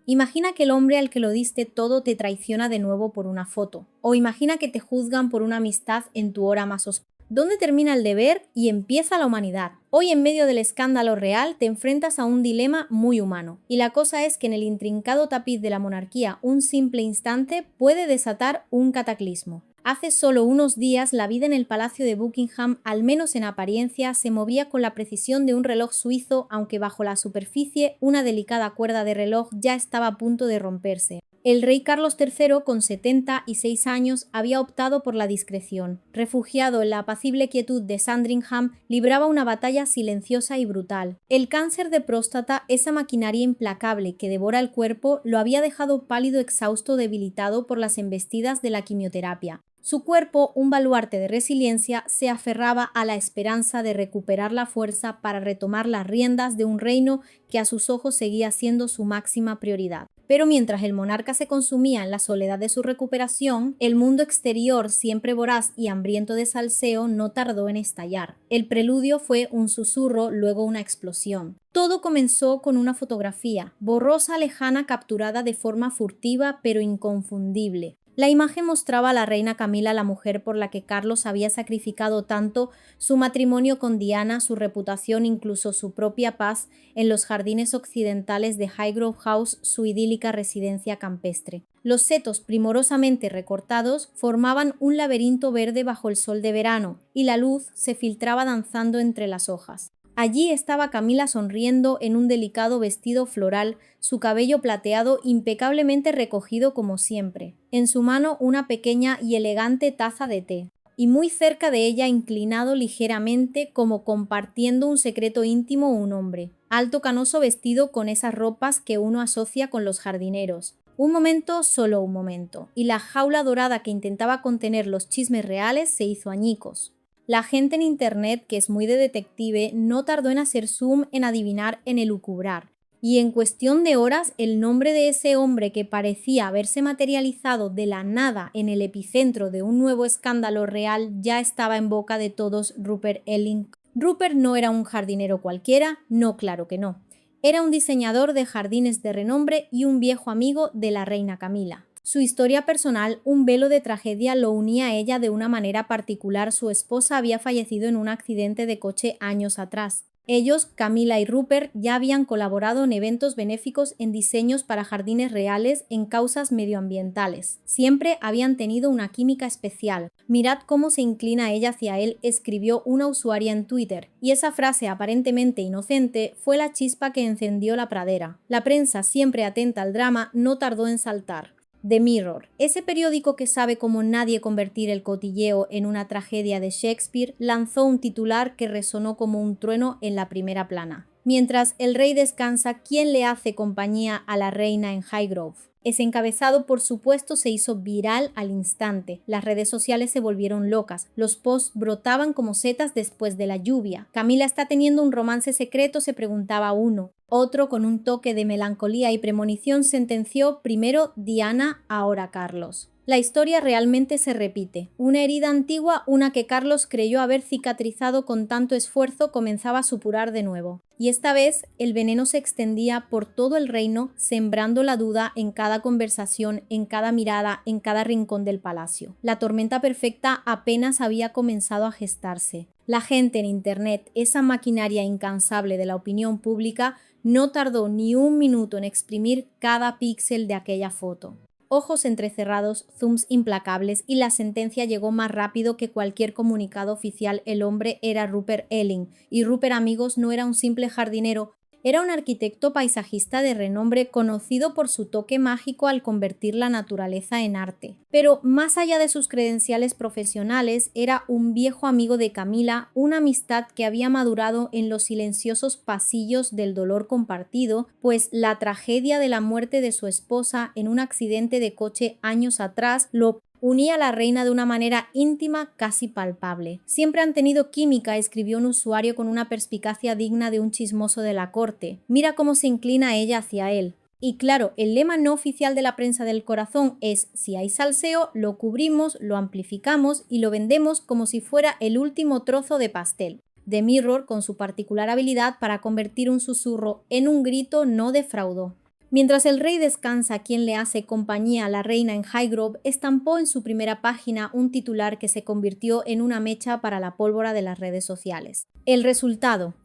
Imagina que el hombre al que lo diste todo te traiciona de nuevo por una foto. O imagina que te juzgan por una amistad en tu hora más oscura. ¿Dónde termina el deber y empieza la humanidad? Hoy, en medio del escándalo real, te enfrentas a un dilema muy humano. Y la cosa es que en el intrincado tapiz de la monarquía, un simple instante puede desatar un cataclismo. Hace solo unos días, la vida en el Palacio de Buckingham, al menos en apariencia, se movía con la precisión de un reloj suizo, aunque bajo la superficie una delicada cuerda de reloj ya estaba a punto de romperse. El rey Carlos III, con 76 años, había optado por la discreción. Refugiado en la apacible quietud de Sandringham, libraba una batalla silenciosa y brutal. El cáncer de próstata, esa maquinaria implacable que devora el cuerpo, lo había dejado pálido, exhausto, debilitado por las embestidas de la quimioterapia. Su cuerpo, un baluarte de resiliencia, se aferraba a la esperanza de recuperar la fuerza para retomar las riendas de un reino que a sus ojos seguía siendo su máxima prioridad. Pero mientras el monarca se consumía en la soledad de su recuperación, el mundo exterior, siempre voraz y hambriento de salseo, no tardó en estallar. El preludio fue un susurro, luego una explosión. Todo comenzó con una fotografía, borrosa, lejana, capturada de forma furtiva pero inconfundible. La imagen mostraba a la reina Camila, la mujer por la que Carlos había sacrificado tanto, su matrimonio con Diana, su reputación, incluso su propia paz, en los jardines occidentales de Highgrove House, su idílica residencia campestre. Los setos primorosamente recortados formaban un laberinto verde bajo el sol de verano, y la luz se filtraba danzando entre las hojas. Allí estaba Camila sonriendo en un delicado vestido floral, su cabello plateado impecablemente recogido como siempre. En su mano una pequeña y elegante taza de té. Y muy cerca de ella, inclinado ligeramente, como compartiendo un secreto íntimo, un hombre. Alto, canoso, vestido con esas ropas que uno asocia con los jardineros. Un momento, solo un momento, y la jaula dorada que intentaba contener los chismes reales se hizo añicos. La gente en internet, que es muy de detective, no tardó en hacer zoom, en adivinar, en elucubrar. Y en cuestión de horas, el nombre de ese hombre que parecía haberse materializado de la nada en el epicentro de un nuevo escándalo real ya estaba en boca de todos: Rupert Elling. Rupert no era un jardinero cualquiera, no, claro que no. Era un diseñador de jardines de renombre y un viejo amigo de la reina Camila. Su historia personal, un velo de tragedia, lo unía a ella de una manera particular. Su esposa había fallecido en un accidente de coche años atrás. Ellos, Camila y Rupert, ya habían colaborado en eventos benéficos, en diseños para jardines reales, en causas medioambientales. Siempre habían tenido una química especial. Mirad cómo se inclina ella hacia él, escribió una usuaria en Twitter, y esa frase aparentemente inocente fue la chispa que encendió la pradera. La prensa, siempre atenta al drama, no tardó en saltar. The Mirror, ese periódico que sabe como nadie convertir el cotilleo en una tragedia de Shakespeare, lanzó un titular que resonó como un trueno en la primera plana. Mientras el rey descansa, ¿quién le hace compañía a la reina en Highgrove? Ese encabezado, por supuesto, se hizo viral al instante. Las redes sociales se volvieron locas. Los posts brotaban como setas después de la lluvia. Camila está teniendo un romance secreto, se preguntaba uno. Otro, con un toque de melancolía y premonición, sentenció: primero Diana, ahora Carlos. La historia realmente se repite. Una herida antigua, una que Carlos creyó haber cicatrizado con tanto esfuerzo, comenzaba a supurar de nuevo. Y esta vez el veneno se extendía por todo el reino, sembrando la duda en cada conversación, en cada mirada, en cada rincón del palacio. La tormenta perfecta apenas había comenzado a gestarse. La gente en internet, esa maquinaria incansable de la opinión pública, no tardó ni un minuto en exprimir cada píxel de aquella foto. Ojos entrecerrados, zooms implacables, y la sentencia llegó más rápido que cualquier comunicado oficial. El hombre era Rupert Elling, y Rupert, amigos, no era un simple jardinero. Era un arquitecto paisajista de renombre, conocido por su toque mágico al convertir la naturaleza en arte. Pero más allá de sus credenciales profesionales, era un viejo amigo de Camila, una amistad que había madurado en los silenciosos pasillos del dolor compartido, pues la tragedia de la muerte de su esposa en un accidente de coche años atrás lo unía a la reina de una manera íntima, casi palpable. Siempre han tenido química, escribió un usuario con una perspicacia digna de un chismoso de la corte. Mira cómo se inclina ella hacia él. Y claro, el lema no oficial de la prensa del corazón es: si hay salseo, lo cubrimos, lo amplificamos y lo vendemos como si fuera el último trozo de pastel. The Mirror, con su particular habilidad para convertir un susurro en un grito, no defraudó. Mientras el rey descansa, quien le hace compañía a la reina en Highgrove estampó en su primera página un titular que se convirtió en una mecha para la pólvora de las redes sociales. El resultado: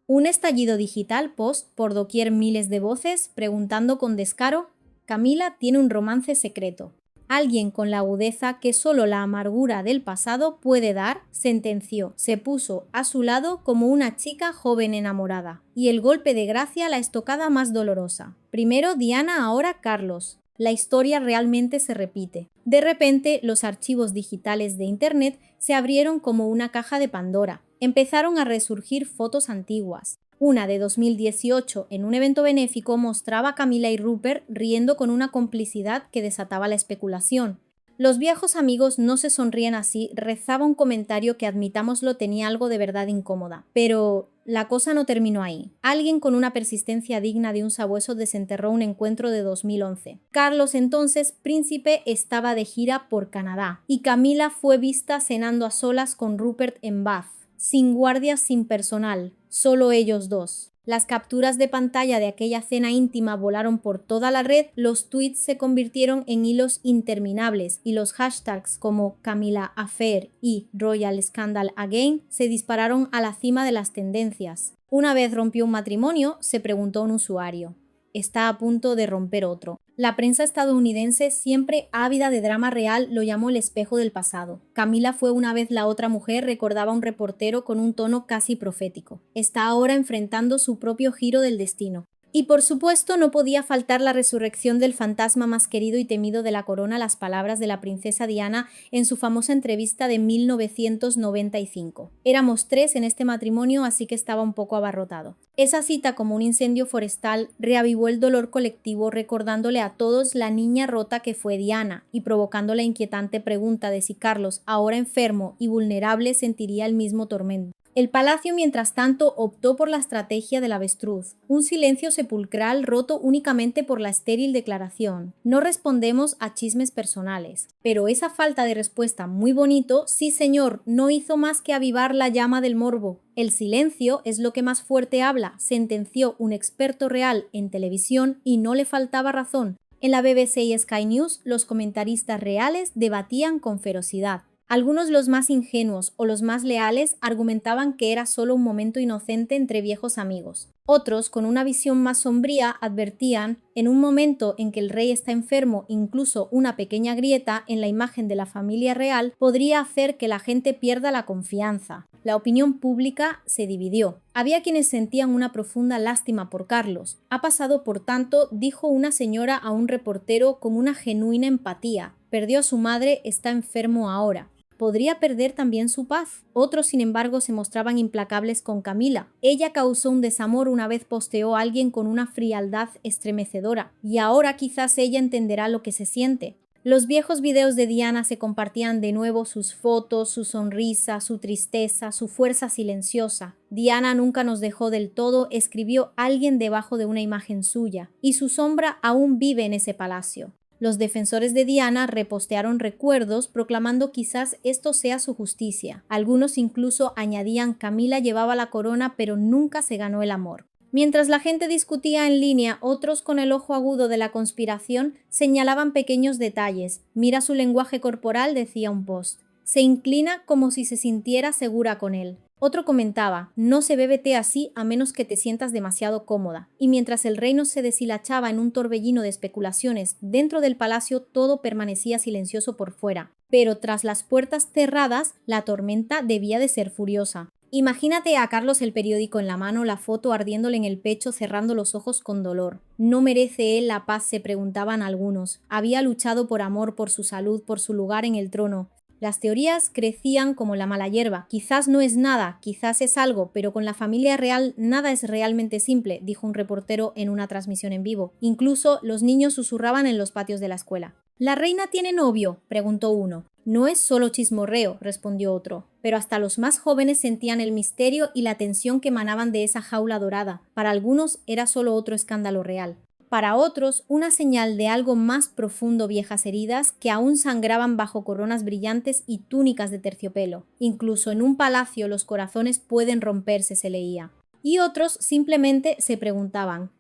un estallido digital post por doquier, miles de voces preguntando con descaro: Camila tiene un romance secreto. Alguien con la agudeza que solo la amargura del pasado puede dar, sentenció, se puso a su lado como una chica joven enamorada. Y el golpe de gracia, la estocada más dolorosa. Primero Diana, ahora Carlos. La historia realmente se repite. De repente, los archivos digitales de Internet se abrieron como una caja de Pandora. Empezaron a resurgir fotos antiguas. Una de 2018 en un evento benéfico mostraba a Camila y Rupert riendo con una complicidad que desataba la especulación. Los viejos amigos no se sonríen así, rezaba un comentario que, admitámoslo, tenía algo de verdad incómoda. Pero la cosa no terminó ahí. Alguien con una persistencia digna de un sabueso desenterró un encuentro de 2011. Carlos, entonces príncipe, estaba de gira por Canadá y Camila fue vista cenando a solas con Rupert en Bath. Sin guardias, sin personal, solo ellos dos. Las capturas de pantalla de aquella cena íntima volaron por toda la red, los tweets se convirtieron en hilos interminables y los hashtags como Camila Affair y Royal Scandal Again se dispararon a la cima de las tendencias. Una vez rompió un matrimonio, se preguntó un usuario. Está a punto de romper otro. La prensa estadounidense, siempre ávida de drama real, lo llamó el espejo del pasado. Camila fue una vez la otra mujer, recordaba un reportero con un tono casi profético. Está ahora enfrentando su propio giro del destino. Y por supuesto no podía faltar la resurrección del fantasma más querido y temido de la corona, las palabras de la princesa Diana en su famosa entrevista de 1995. Éramos 3 en este matrimonio, así que estaba un poco abarrotado. Esa cita, como un incendio forestal, reavivó el dolor colectivo, recordándole a todos la niña rota que fue Diana y provocando la inquietante pregunta de si Carlos, ahora enfermo y vulnerable, sentiría el mismo tormento. El palacio, mientras tanto, optó por la estrategia del avestruz, un silencio sepulcral roto únicamente por la estéril declaración. No respondemos a chismes personales. Pero esa falta de respuesta, muy bonito, sí señor, no hizo más que avivar la llama del morbo. El silencio es lo que más fuerte habla, sentenció un experto real en televisión y no le faltaba razón. En la BBC y Sky News, los comentaristas reales debatían con ferocidad. Algunos, los más ingenuos o los más leales, argumentaban que era solo un momento inocente entre viejos amigos. Otros, con una visión más sombría, advertían: en un momento en que el rey está enfermo, incluso una pequeña grieta en la imagen de la familia real podría hacer que la gente pierda la confianza. La opinión pública se dividió. Había quienes sentían una profunda lástima por Carlos. Ha pasado, por tanto, dijo una señora a un reportero con una genuina empatía. Perdió a su madre, está enfermo ahora. ¿Podría perder también su paz? Otros, sin embargo, se mostraban implacables con Camila. Ella causó un desamor, una vez posteó a alguien con una frialdad estremecedora, y ahora quizás ella entenderá lo que se siente. Los viejos videos de Diana se compartían de nuevo, sus fotos, su sonrisa, su tristeza, su fuerza silenciosa. Diana nunca nos dejó del todo, escribió alguien debajo de una imagen suya, y su sombra aún vive en ese palacio. Los defensores de Diana repostearon recuerdos proclamando quizás esto sea su justicia. Algunos incluso añadían: Camila llevaba la corona pero nunca se ganó el amor. Mientras la gente discutía en línea, otros, con el ojo agudo de la conspiración, señalaban pequeños detalles. Mira su lenguaje corporal, decía un post. Se inclina como si se sintiera segura con él. Otro comentaba: no se bebe té así a menos que te sientas demasiado cómoda. Y mientras el reino se deshilachaba en un torbellino de especulaciones, dentro del palacio todo permanecía silencioso por fuera. Pero tras las puertas cerradas, la tormenta debía de ser furiosa. Imagínate a Carlos, el periódico en la mano, la foto ardiéndole en el pecho, cerrando los ojos con dolor. ¿No merece él la paz?, se preguntaban algunos. Había luchado por amor, por su salud, por su lugar en el trono. Las teorías crecían como la mala hierba. Quizás no es nada, quizás es algo, pero con la familia real nada es realmente simple, dijo un reportero en una transmisión en vivo. Incluso los niños susurraban en los patios de la escuela. ¿La reina tiene novio?, preguntó uno. No es solo chismorreo, respondió otro. Pero hasta los más jóvenes sentían el misterio y la tensión que emanaban de esa jaula dorada. Para algunos era solo otro escándalo real. Para otros, una señal de algo más profundo, viejas heridas que aún sangraban bajo coronas brillantes y túnicas de terciopelo. Incluso en un palacio los corazones pueden romperse, se leía. Y otros simplemente se preguntaban: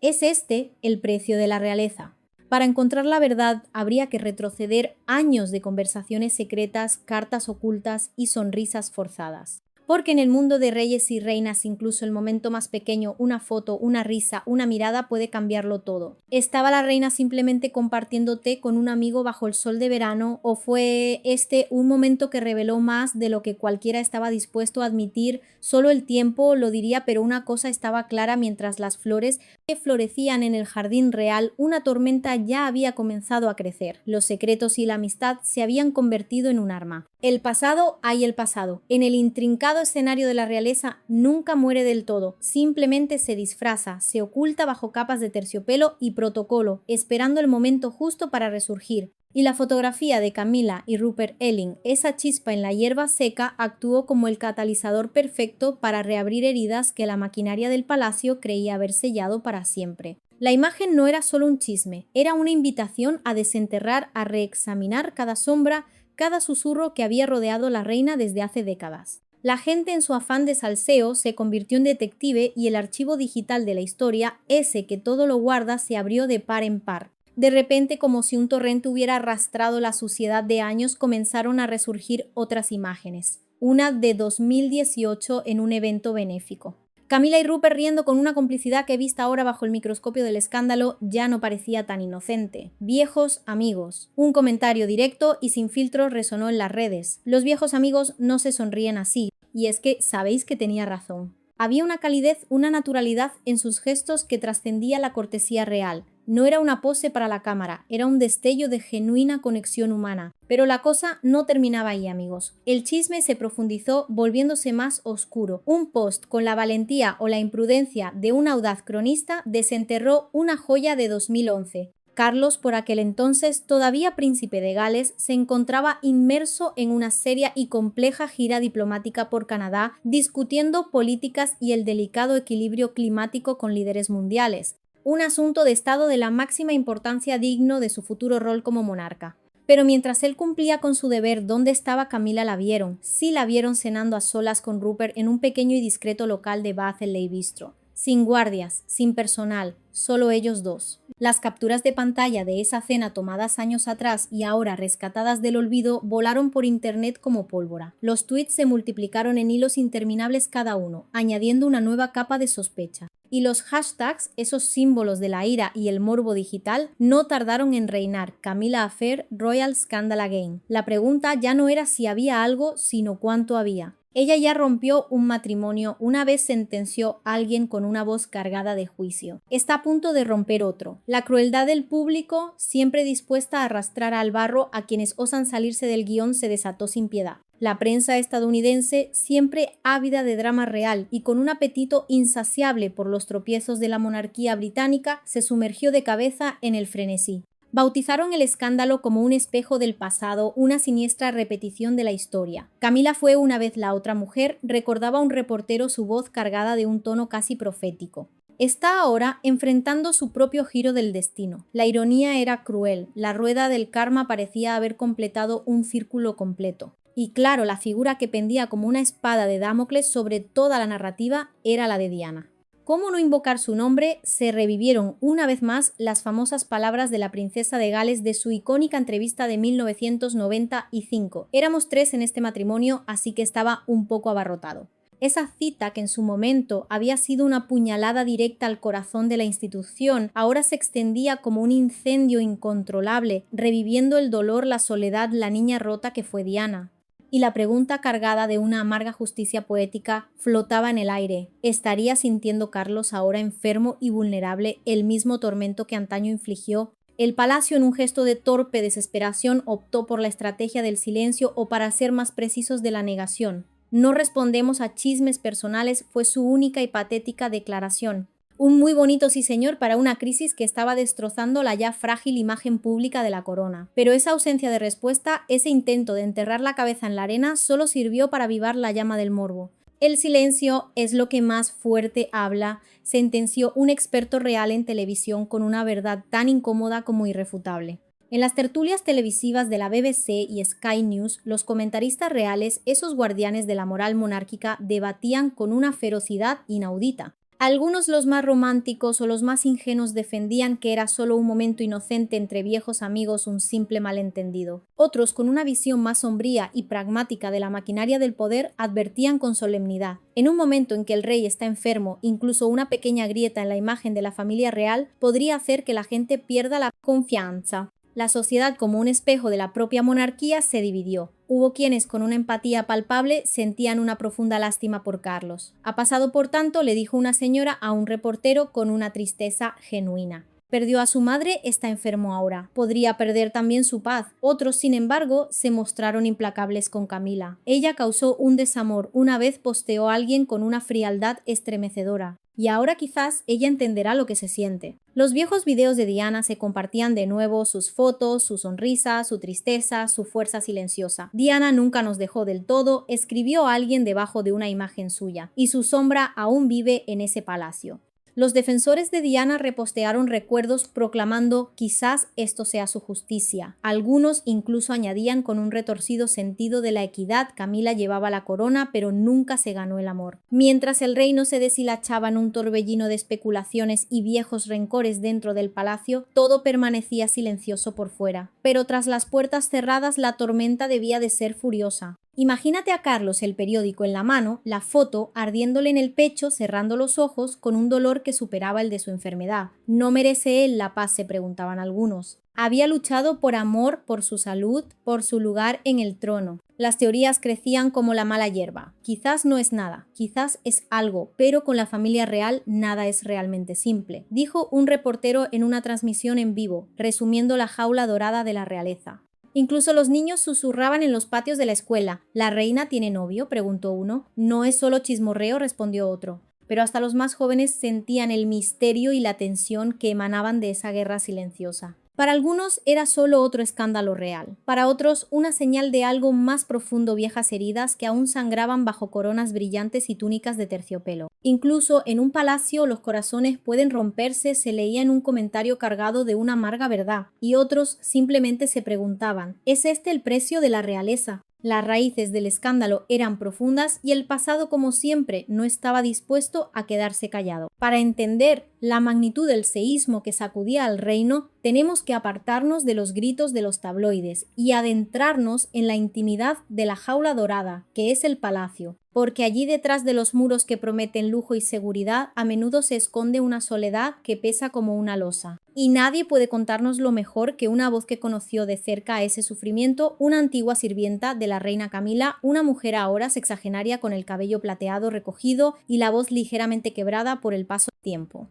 ¿Es este el precio de la realeza? Para encontrar la verdad habría que retroceder años de conversaciones secretas, cartas ocultas y sonrisas forzadas. Porque en el mundo de reyes y reinas incluso el momento más pequeño, una foto, una risa, una mirada puede cambiarlo todo. ¿Estaba la reina simplemente compartiendo té con un amigo bajo el sol de verano o fue este un momento que reveló más de lo que cualquiera estaba dispuesto a admitir? Solo el tiempo lo diría, pero una cosa estaba clara: mientras las flores que florecían en el jardín real, una tormenta ya había comenzado a crecer. Los secretos y la amistad se habían convertido en un arma. El pasado hay el pasado. En el intrincado escenario de la realeza nunca muere del todo, simplemente se disfraza, se oculta bajo capas de terciopelo y protocolo, esperando el momento justo para resurgir. Y la fotografía de Camilla y Rupert Elling, esa chispa en la hierba seca, actuó como el catalizador perfecto para reabrir heridas que la maquinaria del palacio creía haber sellado para siempre. La imagen no era solo un chisme, era una invitación a desenterrar, a reexaminar cada sombra, cada susurro que había rodeado a la reina desde hace décadas. La gente, en su afán de salseo, se convirtió en detective y el archivo digital de la historia, ese que todo lo guarda, se abrió de par en par. De repente, como si un torrente hubiera arrastrado la suciedad de años, comenzaron a resurgir otras imágenes. Una de 2018 en un evento benéfico. Camilla y Rupert riendo con una complicidad que, vista ahora bajo el microscopio del escándalo, ya no parecía tan inocente. Viejos amigos. Un comentario directo y sin filtros resonó en las redes. Los viejos amigos no se sonríen así, y es que sabéis que tenía razón. Había una calidez, una naturalidad en sus gestos que trascendía la cortesía real. No era una pose para la cámara, era un destello de genuina conexión humana. Pero la cosa no terminaba ahí, amigos. El chisme se profundizó, volviéndose más oscuro. Un post con la valentía o la imprudencia de un audaz cronista desenterró una joya de 2011. Carlos, por aquel entonces todavía príncipe de Gales, se encontraba inmerso en una seria y compleja gira diplomática por Canadá, discutiendo políticas y el delicado equilibrio climático con líderes mundiales. Un asunto de estado de la máxima importancia, digno de su futuro rol como monarca. Pero mientras él cumplía con su deber, ¿dónde estaba Camilla? La vieron. Sí, la vieron cenando a solas con Rupert en un pequeño y discreto local de Bath en Ley Bistro. Sin guardias, sin personal, solo ellos dos. Las capturas de pantalla de esa cena tomadas años atrás y ahora rescatadas del olvido volaron por internet como pólvora. Los tweets se multiplicaron en hilos interminables cada uno, añadiendo una nueva capa de sospecha. Y los hashtags, esos símbolos de la ira y el morbo digital, no tardaron en reinar. Camilla Affair, Royal Scandal Again. La pregunta ya no era si había algo, sino cuánto había. Ella ya rompió un matrimonio, una vez sentenció a alguien con una voz cargada de juicio. Está a punto de romper otro. La crueldad del público, siempre dispuesta a arrastrar al barro a quienes osan salirse del guión, se desató sin piedad. La prensa estadounidense, siempre ávida de drama real y con un apetito insaciable por los tropiezos de la monarquía británica, se sumergió de cabeza en el frenesí. Bautizaron el escándalo como un espejo del pasado, una siniestra repetición de la historia. Camilla fue una vez la otra mujer, recordaba un reportero su voz cargada de un tono casi profético. Está ahora enfrentando su propio giro del destino. La ironía era cruel, la rueda del karma parecía haber completado un círculo completo. Y claro, la figura que pendía como una espada de Damocles sobre toda la narrativa era la de Diana. ¿Cómo no invocar su nombre? Se revivieron una vez más las famosas palabras de la princesa de Gales de su icónica entrevista de 1995. Éramos 3 en este matrimonio, así que estaba un poco abarrotado. Esa cita, que en su momento había sido una puñalada directa al corazón de la institución, ahora se extendía como un incendio incontrolable, reviviendo el dolor, la soledad, la niña rota que fue Diana. Y la pregunta, cargada de una amarga justicia poética, flotaba en el aire. ¿Estaría sintiendo Carlos, ahora enfermo y vulnerable, el mismo tormento que antaño infligió? El palacio, en un gesto de torpe desesperación, optó por la estrategia del silencio, o, para ser más precisos, de la negación. No respondemos a chismes personales, fue su única y patética declaración. Un muy bonito sí señor para una crisis que estaba destrozando la ya frágil imagen pública de la corona. Pero esa ausencia de respuesta, ese intento de enterrar la cabeza en la arena, solo sirvió para avivar la llama del morbo. El silencio es lo que más fuerte habla, sentenció un experto real en televisión con una verdad tan incómoda como irrefutable. En las tertulias televisivas de la BBC y Sky News, los comentaristas reales, esos guardianes de la moral monárquica, debatían con una ferocidad inaudita. Algunos, los más románticos o los más ingenuos, defendían que era solo un momento inocente entre viejos amigos, un simple malentendido. Otros, con una visión más sombría y pragmática de la maquinaria del poder, advertían con solemnidad: en un momento en que el rey está enfermo, incluso una pequeña grieta en la imagen de la familia real podría hacer que la gente pierda la confianza. La sociedad, como un espejo de la propia monarquía, se dividió. Hubo quienes, con una empatía palpable, sentían una profunda lástima por Carlos. Ha pasado, por tanto, le dijo una señora a un reportero con una tristeza genuina. Perdió a su madre, está enfermo ahora. Podría perder también su paz. Otros, sin embargo, se mostraron implacables con Camila. Ella causó un desamor. Una vez posteó a alguien con una frialdad estremecedora. Y ahora quizás ella entenderá lo que se siente. Los viejos videos de Diana se compartían de nuevo, sus fotos, su sonrisa, su tristeza, su fuerza silenciosa. Diana nunca nos dejó del todo, escribió a alguien debajo de una imagen suya, y su sombra aún vive en ese palacio. Los defensores de Diana repostearon recuerdos proclamando: quizás esto sea su justicia. Algunos incluso añadían con un retorcido sentido de la equidad: Camila llevaba la corona, pero nunca se ganó el amor. Mientras el reino se deshilachaba en un torbellino de especulaciones y viejos rencores dentro del palacio, todo permanecía silencioso por fuera. Pero tras las puertas cerradas la tormenta debía de ser furiosa. Imagínate a Carlos, el periódico en la mano, la foto ardiéndole en el pecho, cerrando los ojos, con un dolor que superaba el de su enfermedad. ¿No merece él la paz?, se preguntaban algunos. Había luchado por amor, por su salud, por su lugar en el trono. Las teorías crecían como la mala hierba. Quizás no es nada, quizás es algo, pero con la familia real nada es realmente simple, dijo un reportero en una transmisión en vivo, resumiendo la jaula dorada de la realeza. Incluso los niños susurraban en los patios de la escuela. ¿La reina tiene novio?, preguntó uno. No es solo chismorreo, respondió otro. Pero hasta los más jóvenes sentían el misterio y la tensión que emanaban de esa guerra silenciosa. Para algunos era solo otro escándalo real, para otros una señal de algo más profundo, viejas heridas que aún sangraban bajo coronas brillantes y túnicas de terciopelo. Incluso en un palacio los corazones pueden romperse, se leía en un comentario cargado de una amarga verdad, y otros simplemente se preguntaban: ¿es este el precio de la realeza? Las raíces del escándalo eran profundas y el pasado, como siempre, no estaba dispuesto a quedarse callado. Para entender la magnitud del seísmo que sacudía al reino, tenemos que apartarnos de los gritos de los tabloides y adentrarnos en la intimidad de la jaula dorada, que es el palacio, porque allí, detrás de los muros que prometen lujo y seguridad, a menudo se esconde una soledad que pesa como una losa. Y nadie puede contárnoslo mejor que una voz que conoció de cerca ese sufrimiento, una antigua sirvienta de la reina Camila, una mujer ahora sexagenaria con el cabello plateado recogido y la voz ligeramente quebrada por el paso del tiempo.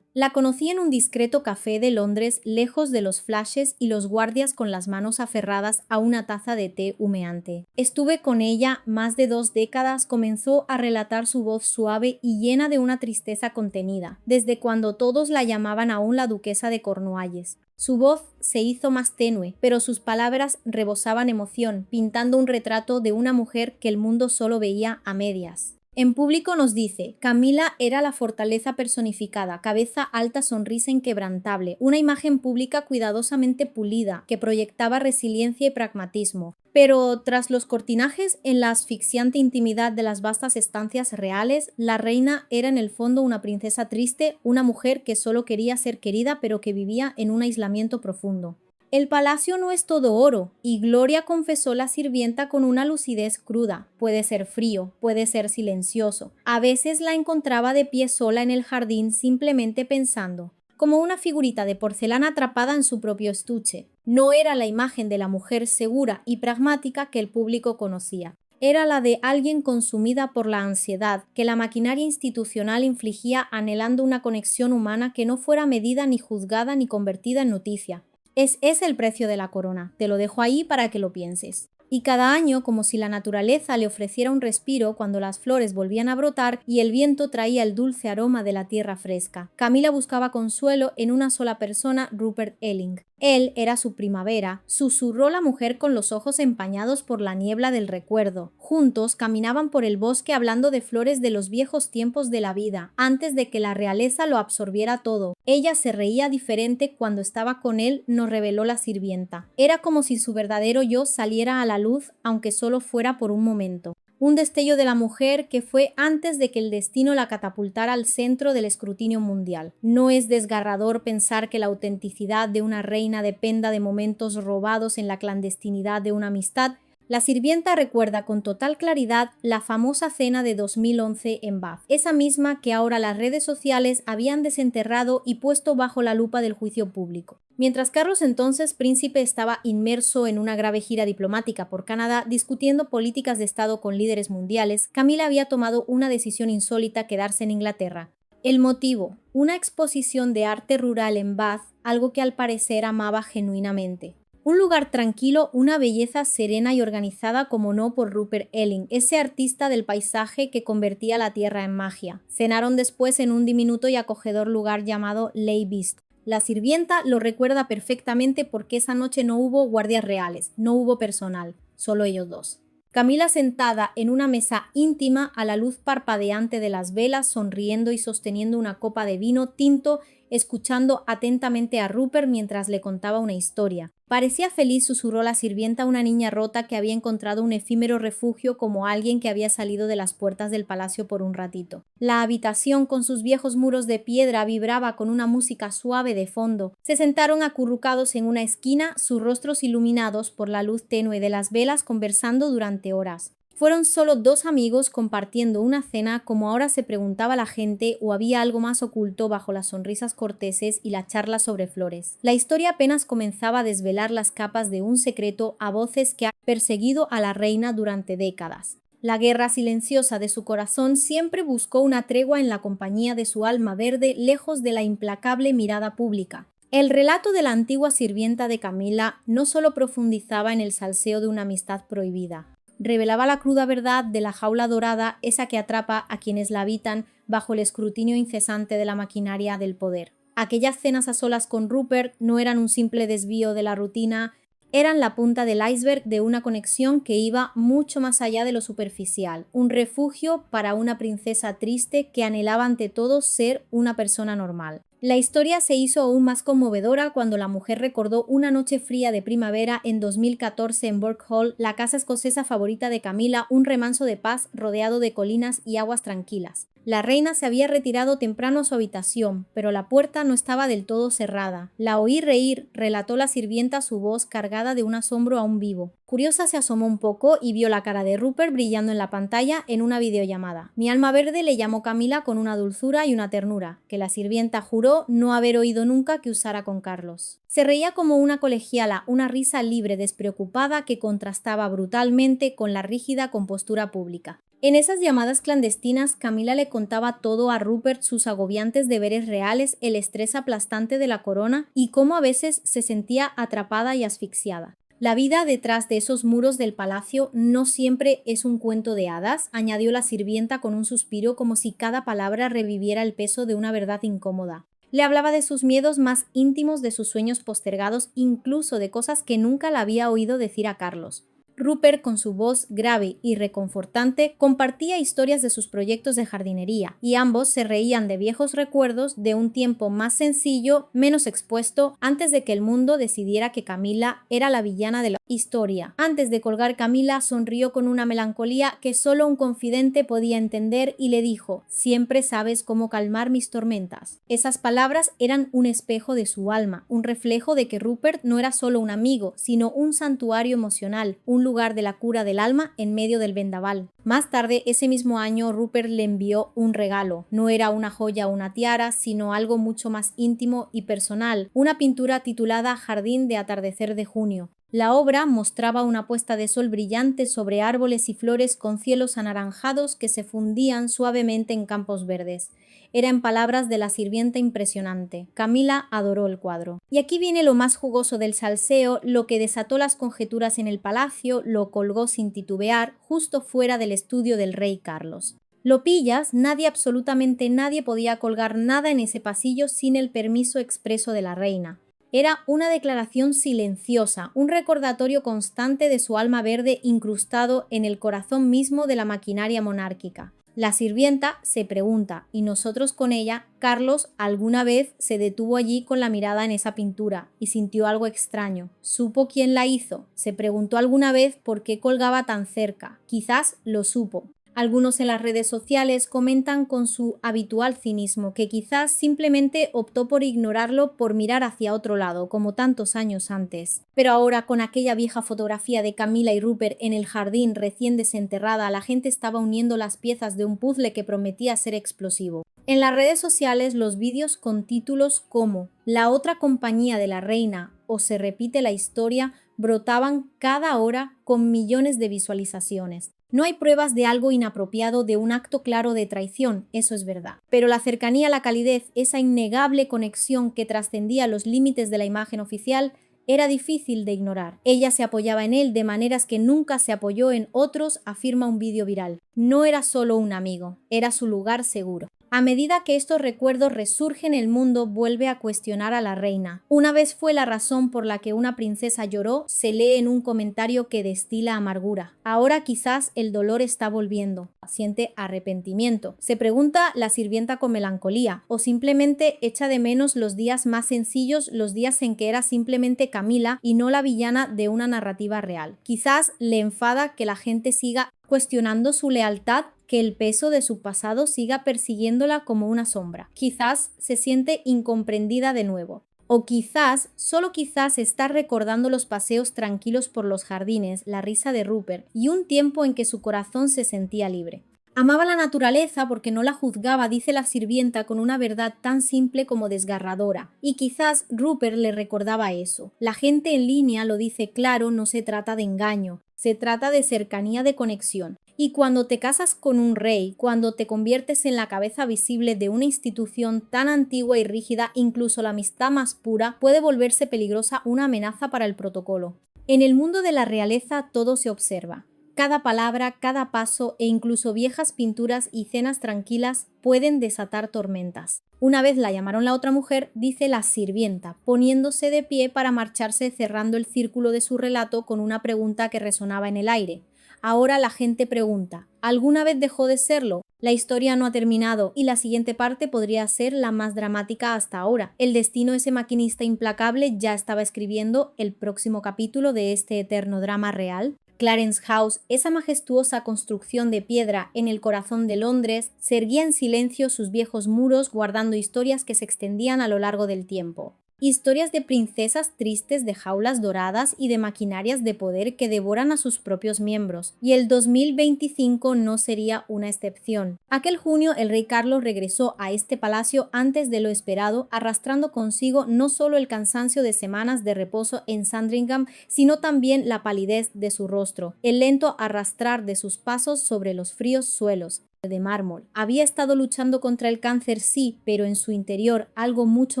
La conocí en un discreto café de Londres, lejos de los flashes y los guardias con las manos aferradas a una taza de té humeante. Estuve con ella más de 2 décadas, comenzó a relatar su voz suave y llena de una tristeza contenida, desde cuando todos la llamaban aún la duquesa de Cornualles. Su voz se hizo más tenue, pero sus palabras rebosaban emoción, pintando un retrato de una mujer que el mundo solo veía a medias. En público nos dice: Camila era la fortaleza personificada, cabeza alta, sonrisa inquebrantable, una imagen pública cuidadosamente pulida, que proyectaba resiliencia y pragmatismo. Pero tras los cortinajes, en la asfixiante intimidad de las vastas estancias reales, la reina era en el fondo una princesa triste, una mujer que solo quería ser querida pero que vivía en un aislamiento profundo. El palacio no es todo oro, y Gloria, confesó la sirvienta con una lucidez cruda. Puede ser frío, puede ser silencioso. A veces la encontraba de pie sola en el jardín, simplemente pensando, como una figurita de porcelana atrapada en su propio estuche. No era la imagen de la mujer segura y pragmática que el público conocía. Era la de alguien consumida por la ansiedad que la maquinaria institucional infligía, anhelando una conexión humana que no fuera medida ni juzgada ni convertida en noticia. Es el precio de la corona, te lo dejo ahí para que lo pienses. Y cada año, como si la naturaleza le ofreciera un respiro, cuando las flores volvían a brotar y el viento traía el dulce aroma de la tierra fresca, Camila buscaba consuelo en una sola persona: Rupert Elling. Él era su primavera, susurró la mujer con los ojos empañados por la niebla del recuerdo. Juntos caminaban por el bosque hablando de flores de los viejos tiempos de la vida, antes de que la realeza lo absorbiera todo. Ella se reía diferente cuando estaba con él, nos reveló la sirvienta. Era como si su verdadero yo saliera a la luz, aunque solo fuera por un momento. un destello de la mujer que fue antes de que el destino la catapultara al centro del escrutinio mundial. No es desgarrador pensar que la autenticidad de una reina dependa de momentos robados en la clandestinidad de una amistad. La sirvienta recuerda con total claridad la famosa cena de 2011 en Bath, esa misma que ahora las redes sociales habían desenterrado y puesto bajo la lupa del juicio público. Mientras Carlos, entonces príncipe, estaba inmerso en una grave gira diplomática por Canadá discutiendo políticas de Estado con líderes mundiales, Camila había tomado una decisión insólita: quedarse en Inglaterra. El motivo: una exposición de arte rural en Bath, algo que al parecer amaba genuinamente. Un lugar tranquilo, una belleza serena y organizada como no por Rupert Elling, ese artista del paisaje que convertía la tierra en magia. Cenaron después en un diminuto y acogedor lugar llamado Les Bistres. La sirvienta lo recuerda perfectamente porque esa noche no hubo guardias reales, no hubo personal, solo ellos dos. Camila sentada en una mesa íntima a la luz parpadeante de las velas, sonriendo y sosteniendo una copa de vino tinto, escuchando atentamente a Rupert mientras le contaba una historia. Parecía feliz, susurró la sirvienta a una niña rota que había encontrado un efímero refugio como alguien que había salido de las puertas del palacio por un ratito. La habitación, con sus viejos muros de piedra, vibraba con una música suave de fondo. Se sentaron acurrucados en una esquina, sus rostros iluminados por la luz tenue de las velas, conversando durante horas. Fueron solo dos amigos compartiendo una cena, como ahora se preguntaba la gente, o había algo más oculto bajo las sonrisas corteses y la charla sobre flores. La historia apenas comenzaba a desvelar las capas de un secreto a voces que ha perseguido a la reina durante décadas. La guerra silenciosa de su corazón siempre buscó una tregua en la compañía de su alma verde, lejos de la implacable mirada pública. El relato de la antigua sirvienta de Camila no solo profundizaba en el salseo de una amistad prohibida, revelaba la cruda verdad de la jaula dorada, esa que atrapa a quienes la habitan bajo el escrutinio incesante de la maquinaria del poder. Aquellas cenas a solas con Rupert no eran un simple desvío de la rutina, eran la punta del iceberg de una conexión que iba mucho más allá de lo superficial, un refugio para una princesa triste que anhelaba ante todo ser una persona normal. La historia se hizo aún más conmovedora cuando la mujer recordó una noche fría de primavera en 2014 en Burke Hall, la casa escocesa favorita de Camila, un remanso de paz rodeado de colinas y aguas tranquilas. La reina se había retirado temprano a su habitación, pero la puerta no estaba del todo cerrada. La oí reír, relató la sirvienta, su voz cargada de un asombro aún vivo. Curiosa, se asomó un poco y vio la cara de Rupert brillando en la pantalla en una videollamada. Mi alma verde, le llamó Camila con una dulzura y una ternura, que la sirvienta juró no haber oído nunca que usara con Carlos. Se reía como una colegiala, una risa libre, despreocupada, que contrastaba brutalmente con la rígida compostura pública. En esas llamadas clandestinas, Camila le contaba todo a Rupert: sus agobiantes deberes reales, el estrés aplastante de la corona y cómo a veces se sentía atrapada y asfixiada. La vida detrás de esos muros del palacio no siempre es un cuento de hadas, añadió la sirvienta con un suspiro, como si cada palabra reviviera el peso de una verdad incómoda. Le hablaba de sus miedos más íntimos, de sus sueños postergados, incluso de cosas que nunca la había oído decir a Carlos. Rupert, con su voz grave y reconfortante, compartía historias de sus proyectos de jardinería, y ambos se reían de viejos recuerdos de un tiempo más sencillo, menos expuesto, antes de que el mundo decidiera que Camila era la villana de la historia. Antes de colgar, Camila sonrió con una melancolía que solo un confidente podía entender y le dijo: «Siempre sabes cómo calmar mis tormentas». Esas palabras eran un espejo de su alma, un reflejo de que Rupert no era solo un amigo, sino un santuario emocional, un lugar de la cura del alma en medio del vendaval. Más tarde, ese mismo año, Rupert le envió un regalo. No era una joya o una tiara, sino algo mucho más íntimo y personal, una pintura titulada Jardín de atardecer de junio. La obra mostraba una puesta de sol brillante sobre árboles y flores con cielos anaranjados que se fundían suavemente en campos verdes. Era, en palabras de la sirvienta, impresionante. Camila adoró el cuadro. Y aquí viene lo más jugoso del salseo, lo que desató las conjeturas en el palacio: lo colgó sin titubear, justo fuera del estudio del rey Carlos. ¿Lo pillas? Nadie, absolutamente nadie, podía colgar nada en ese pasillo sin el permiso expreso de la reina. Era una declaración silenciosa, un recordatorio constante de su alma verde incrustado en el corazón mismo de la maquinaria monárquica. La sirvienta se pregunta, y nosotros con ella, Carlos alguna vez se detuvo allí con la mirada en esa pintura y sintió algo extraño. ¿Supo quién la hizo? Se preguntó alguna vez por qué colgaba tan cerca. Quizás lo supo. Algunos en las redes sociales comentan con su habitual cinismo que quizás simplemente optó por ignorarlo por mirar hacia otro lado, como tantos años antes. Pero ahora, con aquella vieja fotografía de Camila y Rupert en el jardín recién desenterrada, la gente estaba uniendo las piezas de un puzzle que prometía ser explosivo. En las redes sociales, los vídeos con títulos como "La otra compañía de la reina" o "Se repite la historia" brotaban cada hora con millones de visualizaciones. No hay pruebas de algo inapropiado, de un acto claro de traición, eso es verdad. Pero la cercanía, la calidez, esa innegable conexión que trascendía los límites de la imagen oficial, era difícil de ignorar. Ella se apoyaba en él de maneras que nunca se apoyó en otros, afirma un vídeo viral. No era solo un amigo, era su lugar seguro. A medida que estos recuerdos resurgen, el mundo vuelve a cuestionar a la reina. Una vez fue la razón por la que una princesa lloró, se lee en un comentario que destila amargura. Ahora quizás el dolor está volviendo. Siente arrepentimiento. Se pregunta la sirvienta con melancolía, o simplemente echa de menos los días más sencillos, los días en que era simplemente Camila y no la villana de una narrativa real. Quizás le enfada que la gente siga cuestionando su lealtad, que el peso de su pasado siga persiguiéndola como una sombra. Quizás se siente incomprendida de nuevo. O quizás, solo quizás, está recordando los paseos tranquilos por los jardines, la risa de Rupert y un tiempo en que su corazón se sentía libre. Amaba la naturaleza porque no la juzgaba, dice la sirvienta con una verdad tan simple como desgarradora. Y quizás Rupert le recordaba eso. La gente en línea lo dice claro, no se trata de engaño, se trata de cercanía, de conexión. Y cuando te casas con un rey, cuando te conviertes en la cabeza visible de una institución tan antigua y rígida, incluso la amistad más pura puede volverse peligrosa, una amenaza para el protocolo. En el mundo de la realeza todo se observa. Cada palabra, cada paso e incluso viejas pinturas y cenas tranquilas pueden desatar tormentas. Una vez la llamaron la otra mujer, dice la sirvienta, poniéndose de pie para marcharse, cerrando el círculo de su relato con una pregunta que resonaba en el aire. Ahora la gente pregunta, ¿alguna vez dejó de serlo? La historia no ha terminado y la siguiente parte podría ser la más dramática hasta ahora. El destino, ese maquinista implacable, ya estaba escribiendo el próximo capítulo de este eterno drama real. Clarence House, esa majestuosa construcción de piedra en el corazón de Londres, se erguía en silencio sus viejos muros guardando historias que se extendían a lo largo del tiempo. Historias de princesas tristes, de jaulas doradas y de maquinarias de poder que devoran a sus propios miembros, y el 2025 no sería una excepción. Aquel junio el rey Carlos regresó a este palacio antes de lo esperado, arrastrando consigo no solo el cansancio de semanas de reposo en Sandringham, sino también la palidez de su rostro, el lento arrastrar de sus pasos sobre los fríos suelos de mármol. Había estado luchando contra el cáncer, sí, pero en su interior algo mucho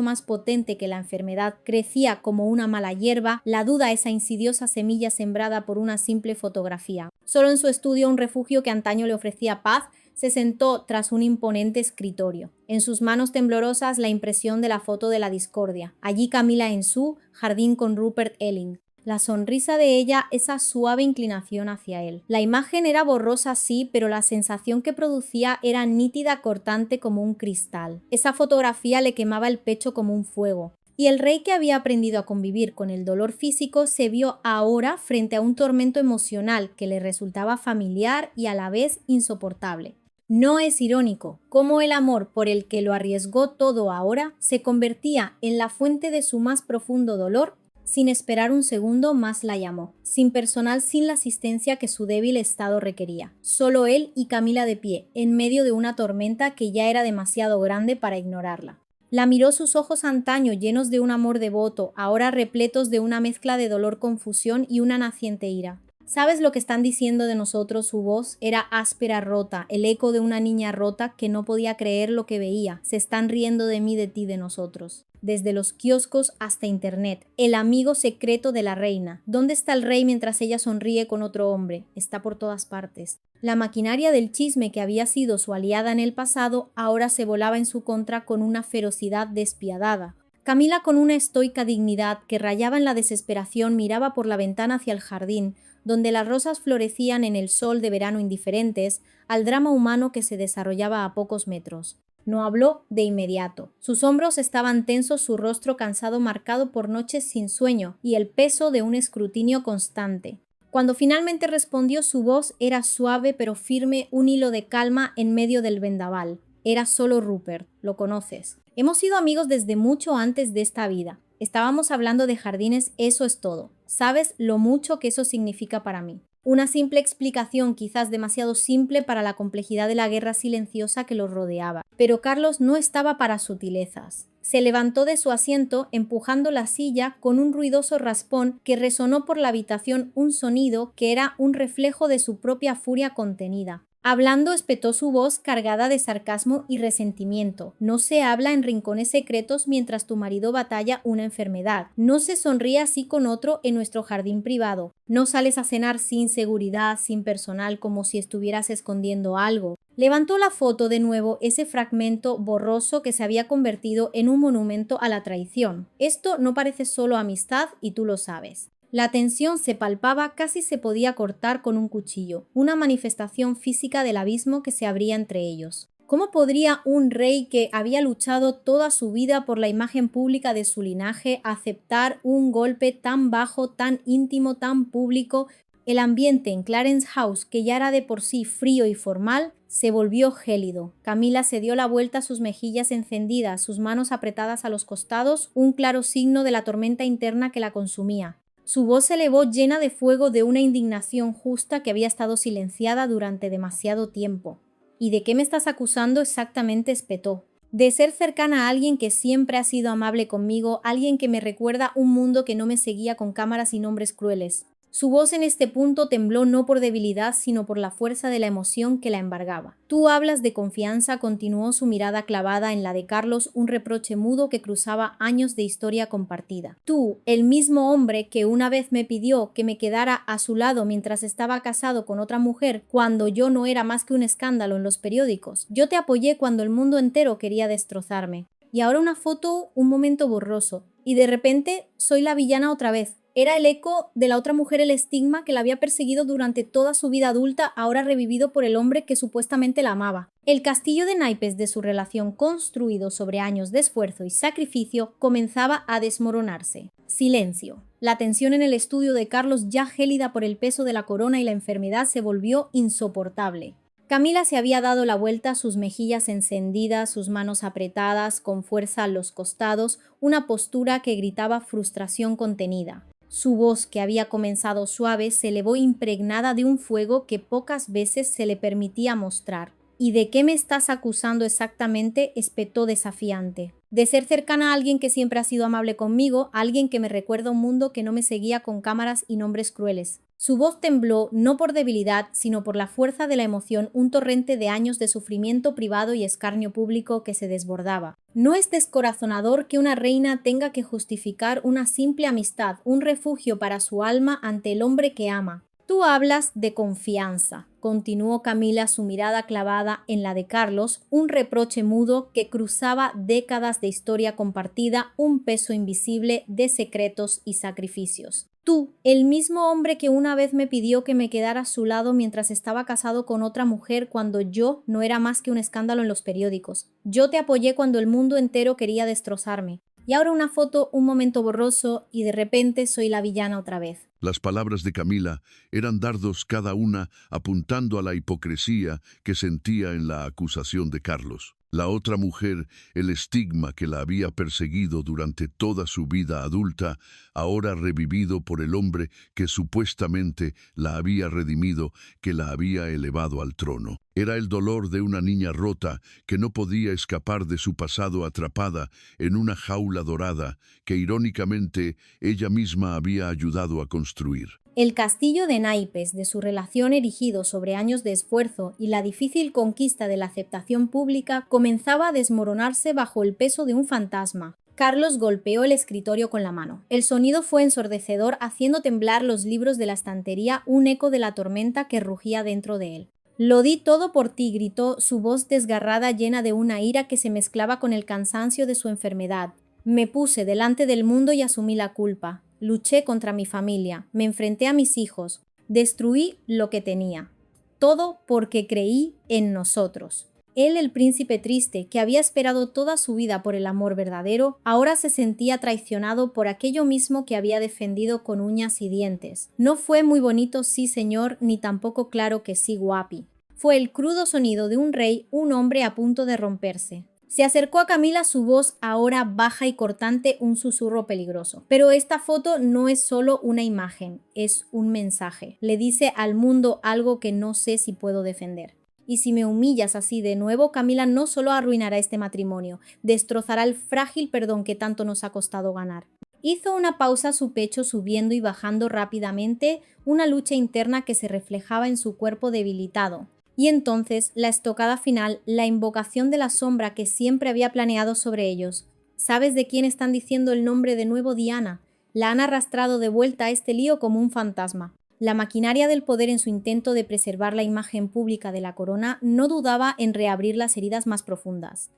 más potente que la enfermedad crecía como una mala hierba, la duda, esa insidiosa semilla sembrada por una simple fotografía. Solo en su estudio, un refugio que antaño le ofrecía paz, se sentó tras un imponente escritorio. En sus manos temblorosas la impresión de la foto de la discordia. Allí Camila en su jardín con Rupert Elling. La sonrisa de ella, esa suave inclinación hacia él. La imagen era borrosa, sí, pero la sensación que producía era nítida, cortante como un cristal. Esa fotografía le quemaba el pecho como un fuego. Y el rey, que había aprendido a convivir con el dolor físico, se vio ahora frente a un tormento emocional que le resultaba familiar y a la vez insoportable. No es irónico cómo el amor por el que lo arriesgó todo ahora se convertía en la fuente de su más profundo dolor. Sin esperar un segundo más la llamó, sin personal, sin la asistencia que su débil estado requería. Solo él y Camila de pie, en medio de una tormenta que ya era demasiado grande para ignorarla. La miró, sus ojos antaño llenos de un amor devoto, ahora repletos de una mezcla de dolor, confusión y una naciente ira. ¿Sabes lo que están diciendo de nosotros? Su voz era áspera, rota, el eco de una niña rota que no podía creer lo que veía. Se están riendo de mí, de ti, de nosotros. Desde los kioscos hasta internet. El amigo secreto de la reina. ¿Dónde está el rey mientras ella sonríe con otro hombre? Está por todas partes. La maquinaria del chisme, que había sido su aliada en el pasado, ahora se volaba en su contra con una ferocidad despiadada. Camila, con una estoica dignidad que rayaba en la desesperación, miraba por la ventana hacia el jardín. donde las rosas florecían en el sol de verano indiferentes, al drama humano que se desarrollaba a pocos metros. No habló de inmediato. Sus hombros estaban tensos, su rostro cansado marcado por noches sin sueño y el peso de un escrutinio constante. Cuando finalmente respondió, su voz era suave pero firme, un hilo de calma en medio del vendaval. Era solo Rupert, lo conoces. Hemos sido amigos desde mucho antes de esta vida. Estábamos hablando de jardines, eso es todo. Sabes lo mucho que eso significa para mí. Una simple explicación, quizás demasiado simple para la complejidad de la guerra silenciosa que los rodeaba. Pero Carlos no estaba para sutilezas. Se levantó de su asiento, empujando la silla con un ruidoso raspón que resonó por la habitación, un sonido que era un reflejo de su propia furia contenida. Hablando, espetó su voz cargada de sarcasmo y resentimiento. No se habla en rincones secretos mientras tu marido batalla una enfermedad. No se sonríe así con otro en nuestro jardín privado. No sales a cenar sin seguridad, sin personal, como si estuvieras escondiendo algo. Levantó la foto de nuevo, ese fragmento borroso que se había convertido en un monumento a la traición. Esto no parece solo amistad y tú lo sabes. La tensión se palpaba, casi se podía cortar con un cuchillo, una manifestación física del abismo que se abría entre ellos. ¿Cómo podría un rey que había luchado toda su vida por la imagen pública de su linaje aceptar un golpe tan bajo, tan íntimo, tan público? El ambiente en Clarence House, que ya era de por sí frío y formal, se volvió gélido. Camila se dio la vuelta, sus mejillas encendidas, sus manos apretadas a los costados, un claro signo de la tormenta interna que la consumía. Su voz se elevó llena de fuego, de una indignación justa que había estado silenciada durante demasiado tiempo. ¿Y de qué me estás acusando exactamente?, espetó. De ser cercana a alguien que siempre ha sido amable conmigo, alguien que me recuerda un mundo que no me seguía con cámaras y nombres crueles. Su voz en este punto tembló no por debilidad, sino por la fuerza de la emoción que la embargaba. Tú hablas de confianza, continuó, su mirada clavada en la de Carlos, un reproche mudo que cruzaba años de historia compartida. Tú, el mismo hombre que una vez me pidió que me quedara a su lado mientras estaba casado con otra mujer, cuando yo no era más que un escándalo en los periódicos. Yo te apoyé cuando el mundo entero quería destrozarme. Y ahora una foto, un momento borroso. Y de repente soy la villana otra vez. Era el eco de la otra mujer, el estigma que la había perseguido durante toda su vida adulta, ahora revivido por el hombre que supuestamente la amaba. El castillo de naipes de su relación, construido sobre años de esfuerzo y sacrificio, comenzaba a desmoronarse. Silencio. La tensión en el estudio de Carlos, ya gélida por el peso de la corona y la enfermedad, se volvió insoportable. Camila se había dado la vuelta, sus mejillas encendidas, sus manos apretadas, con fuerza a los costados, una postura que gritaba frustración contenida. Su voz, que había comenzado suave, se elevó impregnada de un fuego que pocas veces se le permitía mostrar. ¿Y de qué me estás acusando exactamente?, espetó desafiante. De ser cercana a alguien que siempre ha sido amable conmigo, a alguien que me recuerda un mundo que no me seguía con cámaras y nombres crueles. Su voz tembló no por debilidad, sino por la fuerza de la emoción, un torrente de años de sufrimiento privado y escarnio público que se desbordaba. No es descorazonador que una reina tenga que justificar una simple amistad, un refugio para su alma ante el hombre que ama. Tú hablas de confianza, continuó Camila, su mirada clavada en la de Carlos, un reproche mudo que cruzaba décadas de historia compartida, un peso invisible de secretos y sacrificios. Tú, el mismo hombre que una vez me pidió que me quedara a su lado mientras estaba casado con otra mujer cuando yo no era más que un escándalo en los periódicos. Yo te apoyé cuando el mundo entero quería destrozarme. Y ahora una foto, un momento borroso, y de repente soy la villana otra vez. Las palabras de Camila eran dardos cada una apuntando a la hipocresía que sentía en la acusación de Carlos. La otra mujer, el estigma que la había perseguido durante toda su vida adulta, ahora revivido por el hombre que supuestamente la había redimido, que la había elevado al trono. Era el dolor de una niña rota que no podía escapar de su pasado, atrapada en una jaula dorada que irónicamente ella misma había ayudado a construir. El castillo de naipes de su relación, erigido sobre años de esfuerzo, y la difícil conquista de la aceptación pública comenzaba a desmoronarse bajo el peso de un fantasma. Carlos golpeó el escritorio con la mano. El sonido fue ensordecedor, haciendo temblar los libros de la estantería, un eco de la tormenta que rugía dentro de él. Lo di todo por ti, gritó, su voz desgarrada, llena de una ira que se mezclaba con el cansancio de su enfermedad. Me puse delante del mundo y asumí la culpa. Luché contra mi familia, me enfrenté a mis hijos. Destruí lo que tenía. Todo porque creí en nosotros. Él, el príncipe triste, que había esperado toda su vida por el amor verdadero, ahora se sentía traicionado por aquello mismo que había defendido con uñas y dientes. No fue muy bonito, sí señor, ni tampoco claro que sí guapi. Fue el crudo sonido de un rey, un hombre a punto de romperse. Se acercó a Camila su voz ahora baja y cortante, un susurro peligroso. Pero esta foto no es solo una imagen, es un mensaje. Le dice al mundo algo que no sé si puedo defender. Y si me humillas así de nuevo, Camila no solo arruinará este matrimonio, destrozará el frágil perdón que tanto nos ha costado ganar. Hizo una pausa a su pecho subiendo y bajando rápidamente, una lucha interna que se reflejaba en su cuerpo debilitado. Y entonces la estocada final, la invocación de la sombra que siempre había planeado sobre ellos. ¿Sabes de quién están diciendo el nombre de nuevo, Diana? La han arrastrado de vuelta a este lío como un fantasma. La maquinaria del poder, en su intento de preservar la imagen pública de la corona, no dudaba en reabrir las heridas más profundas.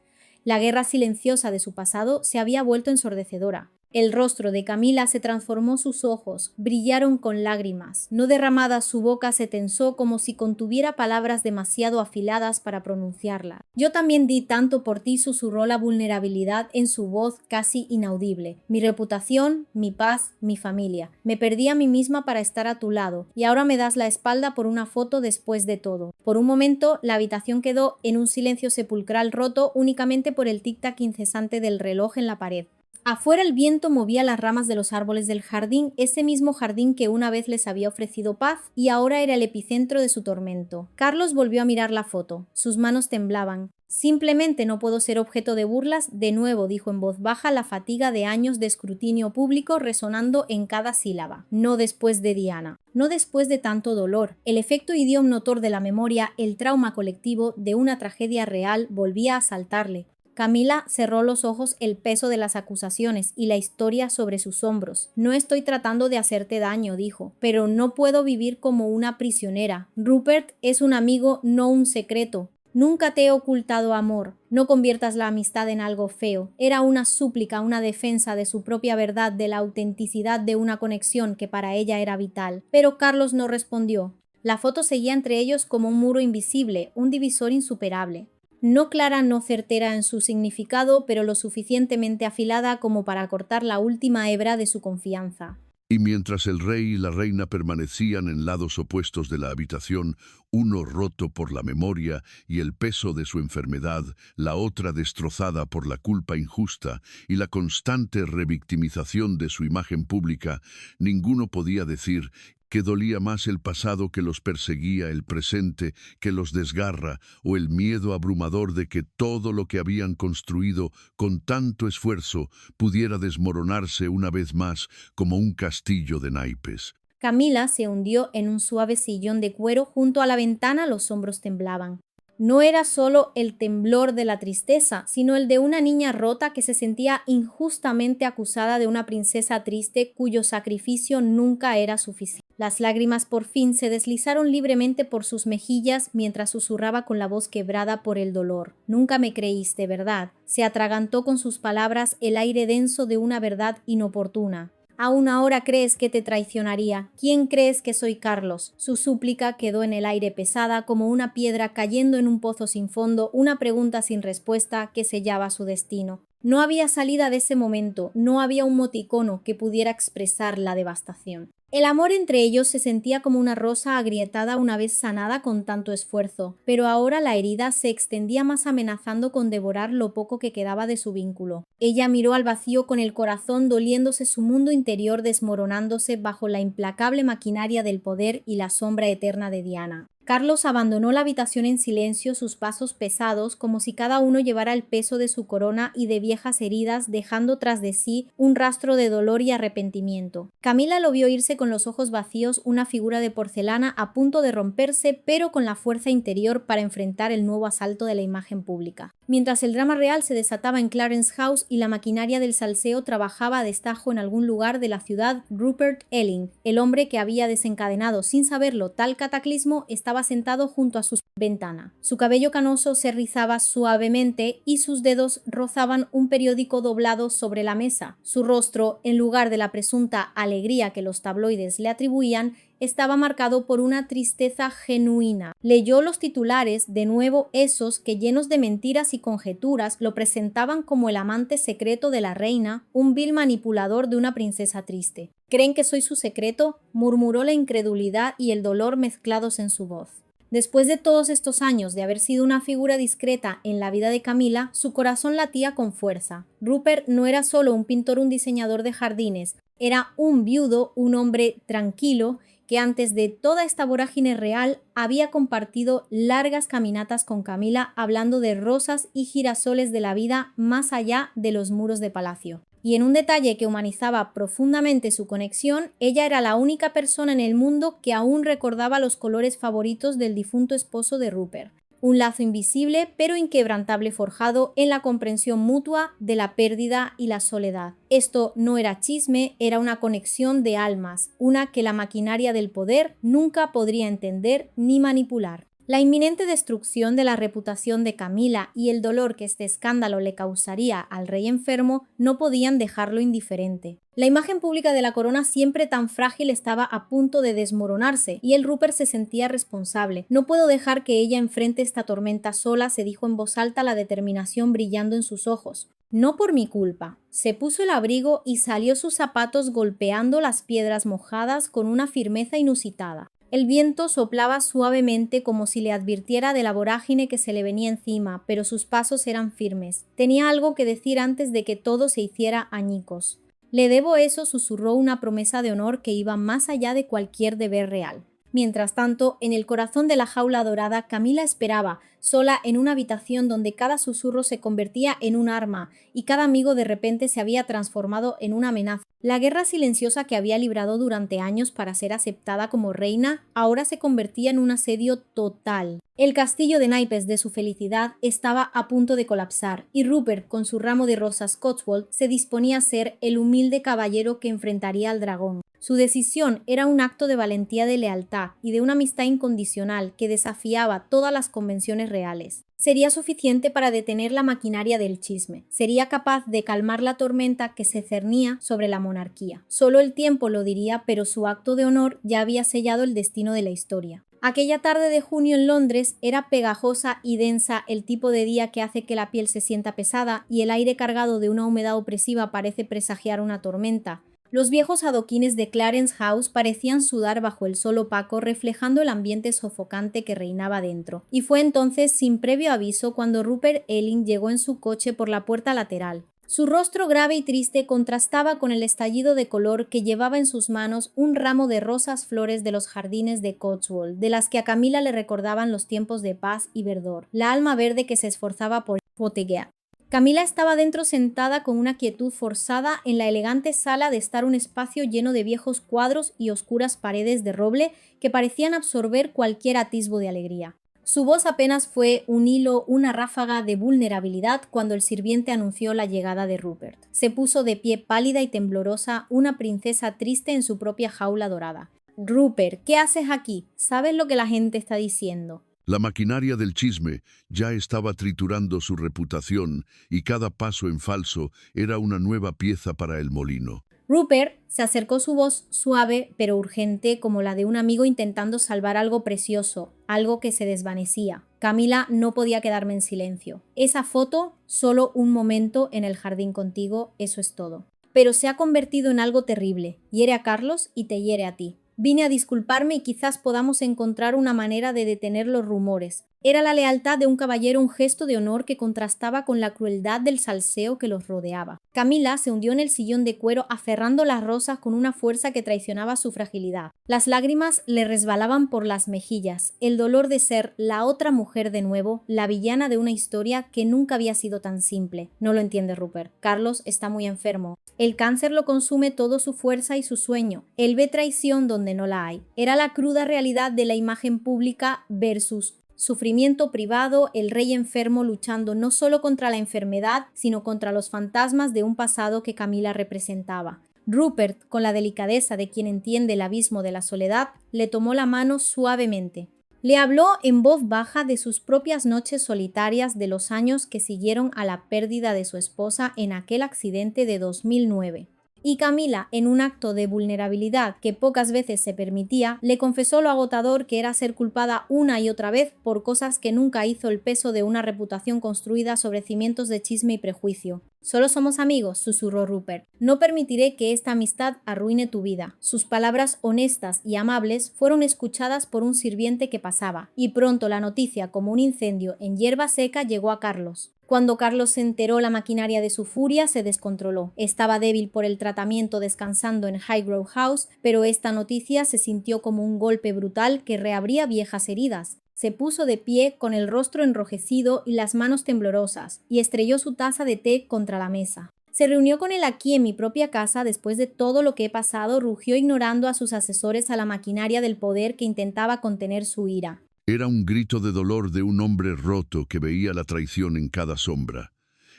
La guerra silenciosa de su pasado se había vuelto ensordecedora. El rostro de Camila se transformó, sus ojos brillaron con lágrimas. No derramadas, su boca se tensó como si contuviera palabras demasiado afiladas para pronunciarla. Yo también di tanto por ti, susurró la vulnerabilidad en su voz casi inaudible. Mi reputación, mi paz, mi familia. Me perdí a mí misma para estar a tu lado, y ahora me das la espalda por una foto después de todo. Por un momento, la habitación quedó en un silencio sepulcral roto únicamente por el tic-tac incesante del reloj en la pared. Afuera el viento movía las ramas de los árboles del jardín, ese mismo jardín que una vez les había ofrecido paz y ahora era el epicentro de su tormento. Carlos volvió a mirar la foto. Sus manos temblaban. Simplemente no puedo ser objeto de burlas, de nuevo dijo en voz baja, la fatiga de años de escrutinio público resonando en cada sílaba. No después de Diana. No después de tanto dolor. El efecto idiomnotor de la memoria, el trauma colectivo de una tragedia real volvía a asaltarle. Camila cerró los ojos, el peso de las acusaciones y la historia sobre sus hombros. No estoy tratando de hacerte daño, dijo, pero no puedo vivir como una prisionera. Rupert es un amigo, no un secreto. Nunca te he ocultado amor. No conviertas la amistad en algo feo. Era una súplica, una defensa de su propia verdad, de la autenticidad de una conexión que para ella era vital. Pero Carlos no respondió. La foto seguía entre ellos como un muro invisible, un divisor insuperable. No clara, no certera en su significado, pero lo suficientemente afilada como para cortar la última hebra de su confianza. Y mientras el rey y la reina permanecían en lados opuestos de la habitación, uno roto por la memoria y el peso de su enfermedad, la otra destrozada por la culpa injusta y la constante revictimización de su imagen pública, ninguno podía decir que dolía más el pasado que los perseguía, el presente que los desgarra, o el miedo abrumador de que todo lo que habían construido con tanto esfuerzo pudiera desmoronarse una vez más como un castillo de naipes. Camila se hundió en un suave sillón de cuero junto a la ventana, los hombros temblaban. No era solo el temblor de la tristeza, sino el de una niña rota que se sentía injustamente acusada de una princesa triste cuyo sacrificio nunca era suficiente. Las lágrimas por fin se deslizaron libremente por sus mejillas mientras susurraba con la voz quebrada por el dolor. Nunca me creíste, ¿verdad? Se atragantó con sus palabras el aire denso de una verdad inoportuna. ¿Aún ahora crees que te traicionaría? ¿Quién crees que soy, Carlos? Su súplica quedó en el aire pesada como una piedra cayendo en un pozo sin fondo, una pregunta sin respuesta que sellaba su destino. No había salida de ese momento, no había un moticono que pudiera expresar la devastación. El amor entre ellos se sentía como una rosa agrietada una vez sanada con tanto esfuerzo, pero ahora la herida se extendía más amenazando con devorar lo poco que quedaba de su vínculo. Ella miró al vacío con el corazón doliéndose, su mundo interior desmoronándose bajo la implacable maquinaria del poder y la sombra eterna de Diana. Carlos abandonó la habitación en silencio, sus pasos pesados, como si cada uno llevara el peso de su corona y de viejas heridas, dejando tras de sí un rastro de dolor y arrepentimiento. Camila lo vio irse con los ojos vacíos, una figura de porcelana a punto de romperse, pero con la fuerza interior para enfrentar el nuevo asalto de la imagen pública. Mientras el drama real se desataba en Clarence House y la maquinaria del salseo trabajaba a destajo en algún lugar de la ciudad, Rupert Elling, el hombre que había desencadenado sin saberlo tal cataclismo, estaba sentado junto a su ventana. Su cabello canoso se rizaba suavemente y sus dedos rozaban un periódico doblado sobre la mesa. Su rostro, en lugar de la presunta alegría que los tabloides le atribuían, estaba marcado por una tristeza genuina. Leyó los titulares, de nuevo esos que, llenos de mentiras y conjeturas, lo presentaban como el amante secreto de la reina, un vil manipulador de una princesa triste. ¿Creen que soy su secreto?, murmuró la incredulidad y el dolor mezclados en su voz. Después de todos estos años de haber sido una figura discreta en la vida de Camila, su corazón latía con fuerza. Rupert no era solo un pintor o un diseñador de jardines, era un viudo, un hombre tranquilo, que antes de toda esta vorágine real había compartido largas caminatas con Camila hablando de rosas y girasoles de la vida más allá de los muros de palacio. Y en un detalle que humanizaba profundamente su conexión, ella era la única persona en el mundo que aún recordaba los colores favoritos del difunto esposo de Rupert. Un lazo invisible pero inquebrantable forjado en la comprensión mutua de la pérdida y la soledad. Esto no era chisme, era una conexión de almas, una que la maquinaria del poder nunca podría entender ni manipular. La inminente destrucción de la reputación de Camila y el dolor que este escándalo le causaría al rey enfermo no podían dejarlo indiferente. La imagen pública de la corona, siempre tan frágil, estaba a punto de desmoronarse y el Rupert se sentía responsable. No puedo dejar que ella enfrente esta tormenta sola, se dijo en voz alta, la determinación brillando en sus ojos. No por mi culpa. Se puso el abrigo y salió sus zapatos golpeando las piedras mojadas con una firmeza inusitada. El viento soplaba suavemente como si le advirtiera de la vorágine que se le venía encima, pero sus pasos eran firmes. Tenía algo que decir antes de que todo se hiciera añicos. Le debo eso, susurró, una promesa de honor que iba más allá de cualquier deber real. Mientras tanto, en el corazón de la jaula dorada, Camila esperaba, sola en una habitación donde cada susurro se convertía en un arma y cada amigo de repente se había transformado en una amenaza. La guerra silenciosa que había librado durante años para ser aceptada como reina ahora se convertía en un asedio total. El castillo de naipes de su felicidad estaba a punto de colapsar y Rupert, con su ramo de rosas Cotswold, se disponía a ser el humilde caballero que enfrentaría al dragón. Su decisión era un acto de valentía, de lealtad y de una amistad incondicional que desafiaba todas las convenciones reales. Sería suficiente para detener la maquinaria del chisme. Sería capaz de calmar la tormenta que se cernía sobre la monarquía. Solo el tiempo lo diría, pero su acto de honor ya había sellado el destino de la historia. Aquella tarde de junio en Londres era pegajosa y densa, el tipo de día que hace que la piel se sienta pesada y el aire cargado de una humedad opresiva parece presagiar una tormenta. Los viejos adoquines de Clarence House parecían sudar bajo el sol opaco, reflejando el ambiente sofocante que reinaba dentro. Y fue entonces, sin previo aviso, cuando Rupert Elling llegó en su coche por la puerta lateral. Su rostro grave y triste contrastaba con el estallido de color que llevaba en sus manos un ramo de rosas flores de los jardines de Cotswold, de las que a Camila le recordaban los tiempos de paz y verdor, la alma verde que se esforzaba por proteger. Camila estaba dentro, sentada con una quietud forzada en la elegante sala de estar, un espacio lleno de viejos cuadros y oscuras paredes de roble que parecían absorber cualquier atisbo de alegría. Su voz apenas fue un hilo, una ráfaga de vulnerabilidad cuando el sirviente anunció la llegada de Rupert. Se puso de pie pálida y temblorosa, una princesa triste en su propia jaula dorada. «Rupert, ¿qué haces aquí? ¿Sabes lo que la gente está diciendo?» La maquinaria del chisme ya estaba triturando su reputación y cada paso en falso era una nueva pieza para el molino. Rupert se acercó, su voz suave pero urgente como la de un amigo intentando salvar algo precioso, algo que se desvanecía. Camila, no podía quedarme en silencio. Esa foto, solo un momento en el jardín contigo, eso es todo. Pero se ha convertido en algo terrible. Hiere a Carlos y te hiere a ti. Vine a disculparme y quizás podamos encontrar una manera de detener los rumores. Era la lealtad de un caballero, un gesto de honor que contrastaba con la crueldad del salseo que los rodeaba. Camila se hundió en el sillón de cuero, aferrando las rosas con una fuerza que traicionaba su fragilidad. Las lágrimas le resbalaban por las mejillas, el dolor de ser la otra mujer de nuevo, la villana de una historia que nunca había sido tan simple. No lo entiende Rupert. Carlos está muy enfermo. El cáncer lo consume todo, su fuerza y su sueño. Él ve traición donde no la hay. Era la cruda realidad de la imagen pública versus sufrimiento privado, el rey enfermo luchando no solo contra la enfermedad, sino contra los fantasmas de un pasado que Camila representaba. Rupert, con la delicadeza de quien entiende el abismo de la soledad, le tomó la mano suavemente. Le habló en voz baja de sus propias noches solitarias, de los años que siguieron a la pérdida de su esposa en aquel accidente de 2009. Y Camila, en un acto de vulnerabilidad que pocas veces se permitía, le confesó lo agotador que era ser culpada una y otra vez por cosas que nunca hizo el peso de una reputación construida sobre cimientos de chisme y prejuicio. «Solo somos amigos», susurró Rupert. «No permitiré que esta amistad arruine tu vida». Sus palabras honestas y amables fueron escuchadas por un sirviente que pasaba, y pronto la noticia, como un incendio en hierba seca, llegó a Carlos. Cuando Carlos se enteró, la maquinaria de su furia se descontroló. Estaba débil por el tratamiento descansando en Highgrove House, pero esta noticia se sintió como un golpe brutal que reabría viejas heridas. Se puso de pie con el rostro enrojecido y las manos temblorosas, y estrelló su taza de té contra la mesa. Se reunió con él aquí en mi propia casa después de todo lo que he pasado, rugió ignorando a sus asesores a la maquinaria del poder que intentaba contener su ira. Era un grito de dolor de un hombre roto que veía la traición en cada sombra.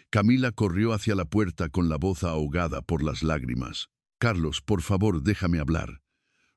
Camila corrió hacia la puerta con la voz ahogada por las lágrimas. «Carlos, por favor, déjame hablar».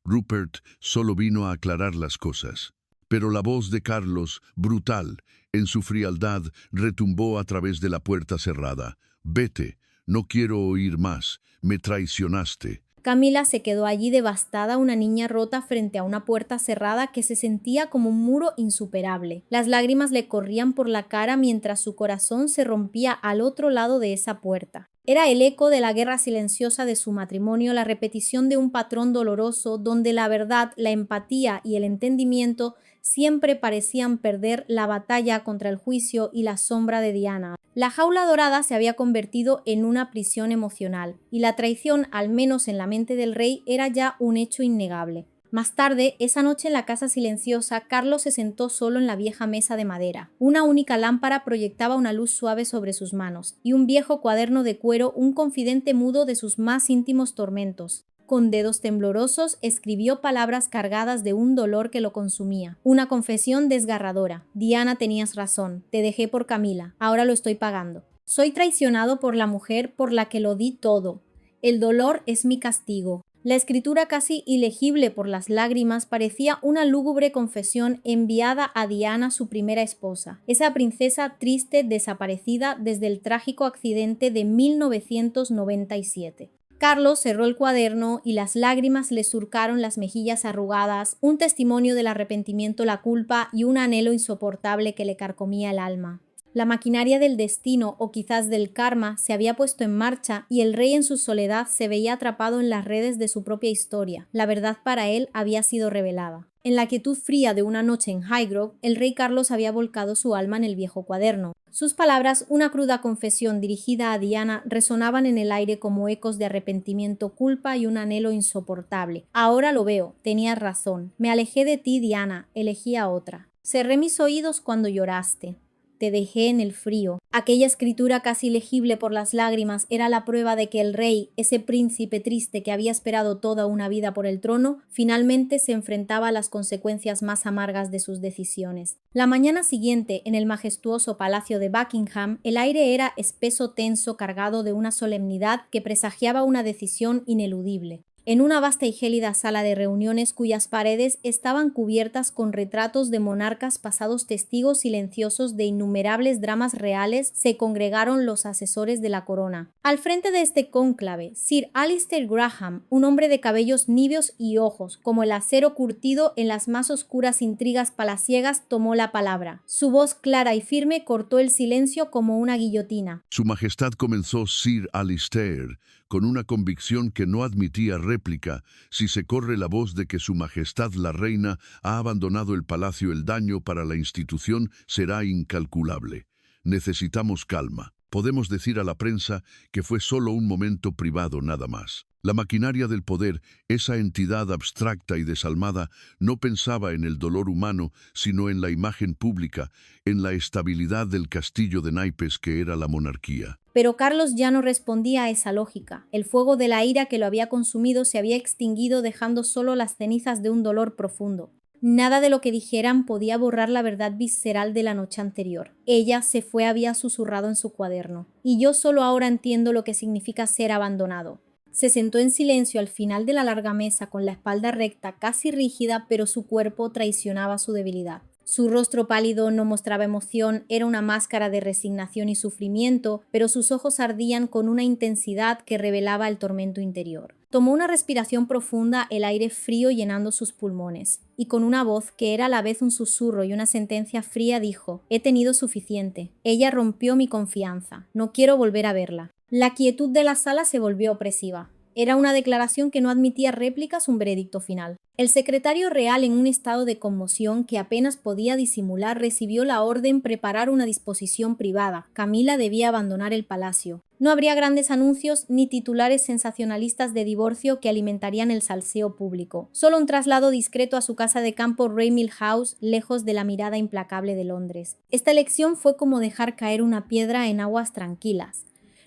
Rupert solo vino a aclarar las cosas. Pero la voz de Carlos, brutal, en su frialdad, retumbó a través de la puerta cerrada. «Vete, no quiero oír más, me traicionaste». Camila se quedó allí devastada, una niña rota frente a una puerta cerrada que se sentía como un muro insuperable. Las lágrimas le corrían por la cara mientras su corazón se rompía al otro lado de esa puerta. Era el eco de la guerra silenciosa de su matrimonio, la repetición de un patrón doloroso donde la verdad, la empatía y el entendimiento siempre parecían perder la batalla contra el juicio y la sombra de Diana. La jaula dorada se había convertido en una prisión emocional, y la traición, al menos en la mente del rey, era ya un hecho innegable. Más tarde, esa noche en la casa silenciosa, Carlos se sentó solo en la vieja mesa de madera. Una única lámpara proyectaba una luz suave sobre sus manos, y un viejo cuaderno de cuero, un confidente mudo de sus más íntimos tormentos. Con dedos temblorosos escribió palabras cargadas de un dolor que lo consumía. Una confesión desgarradora. «Diana, tenías razón. Te dejé por Camila. Ahora lo estoy pagando. Soy traicionado por la mujer por la que lo di todo. El dolor es mi castigo». La escritura, casi ilegible por las lágrimas, parecía una lúgubre confesión enviada a Diana, su primera esposa, esa princesa triste desaparecida desde el trágico accidente de 1997. Carlos cerró el cuaderno y las lágrimas le surcaron las mejillas arrugadas, un testimonio del arrepentimiento, la culpa y un anhelo insoportable que le carcomía el alma. La maquinaria del destino, o quizás del karma, se había puesto en marcha y el rey en su soledad se veía atrapado en las redes de su propia historia. La verdad para él había sido revelada. En la quietud fría de una noche en Highgrove, el rey Carlos había volcado su alma en el viejo cuaderno. Sus palabras, una cruda confesión dirigida a Diana, resonaban en el aire como ecos de arrepentimiento, culpa y un anhelo insoportable. «Ahora lo veo, tenías razón. Me alejé de ti, Diana, elegí a otra. Cerré mis oídos cuando lloraste. Te dejé en el frío». Aquella escritura casi legible por las lágrimas era la prueba de que el rey, ese príncipe triste que había esperado toda una vida por el trono, finalmente se enfrentaba a las consecuencias más amargas de sus decisiones. La mañana siguiente, en el majestuoso palacio de Buckingham, el aire era espeso, tenso, cargado de una solemnidad que presagiaba una decisión ineludible. En una vasta y gélida sala de reuniones cuyas paredes estaban cubiertas con retratos de monarcas pasados, testigos silenciosos de innumerables dramas reales, se congregaron los asesores de la corona. Al frente de este cónclave, Sir Alistair Graham, un hombre de cabellos nibios y ojos como el acero curtido en las más oscuras intrigas palaciegas, tomó la palabra. Su voz clara y firme cortó el silencio como una guillotina. Su Majestad, comenzó Sir Alistair, con una convicción que no admitía réplica. Si se corre la voz de que Su Majestad la Reina ha abandonado el palacio, el daño para la institución será incalculable. Necesitamos calma. Podemos decir a la prensa que fue solo un momento privado nada más. La maquinaria del poder, esa entidad abstracta y desalmada, no pensaba en el dolor humano, sino en la imagen pública, en la estabilidad del castillo de naipes que era la monarquía. Pero Carlos ya no respondía a esa lógica. El fuego de la ira que lo había consumido se había extinguido, dejando solo las cenizas de un dolor profundo. Nada de lo que dijeran podía borrar la verdad visceral de la noche anterior. Ella se fue, había susurrado en su cuaderno. Y yo solo ahora entiendo lo que significa ser abandonado. Se sentó en silencio al final de la larga mesa con la espalda recta, casi rígida, pero su cuerpo traicionaba su debilidad. Su rostro pálido no mostraba emoción, era una máscara de resignación y sufrimiento, pero sus ojos ardían con una intensidad que revelaba el tormento interior. Tomó una respiración profunda, el aire frío llenando sus pulmones, y con una voz que era a la vez un susurro y una sentencia fría dijo: «He tenido suficiente. Ella rompió mi confianza. No quiero volver a verla». La quietud de la sala se volvió opresiva. Era una declaración que no admitía réplicas, un veredicto final. El secretario real, en un estado de conmoción que apenas podía disimular, recibió la orden preparar una disposición privada. Camila debía abandonar el palacio. No habría grandes anuncios ni titulares sensacionalistas de divorcio que alimentarían el salseo público. Solo un traslado discreto a su casa de campo Raymil House, lejos de la mirada implacable de Londres. Esta elección fue como dejar caer una piedra en aguas tranquilas.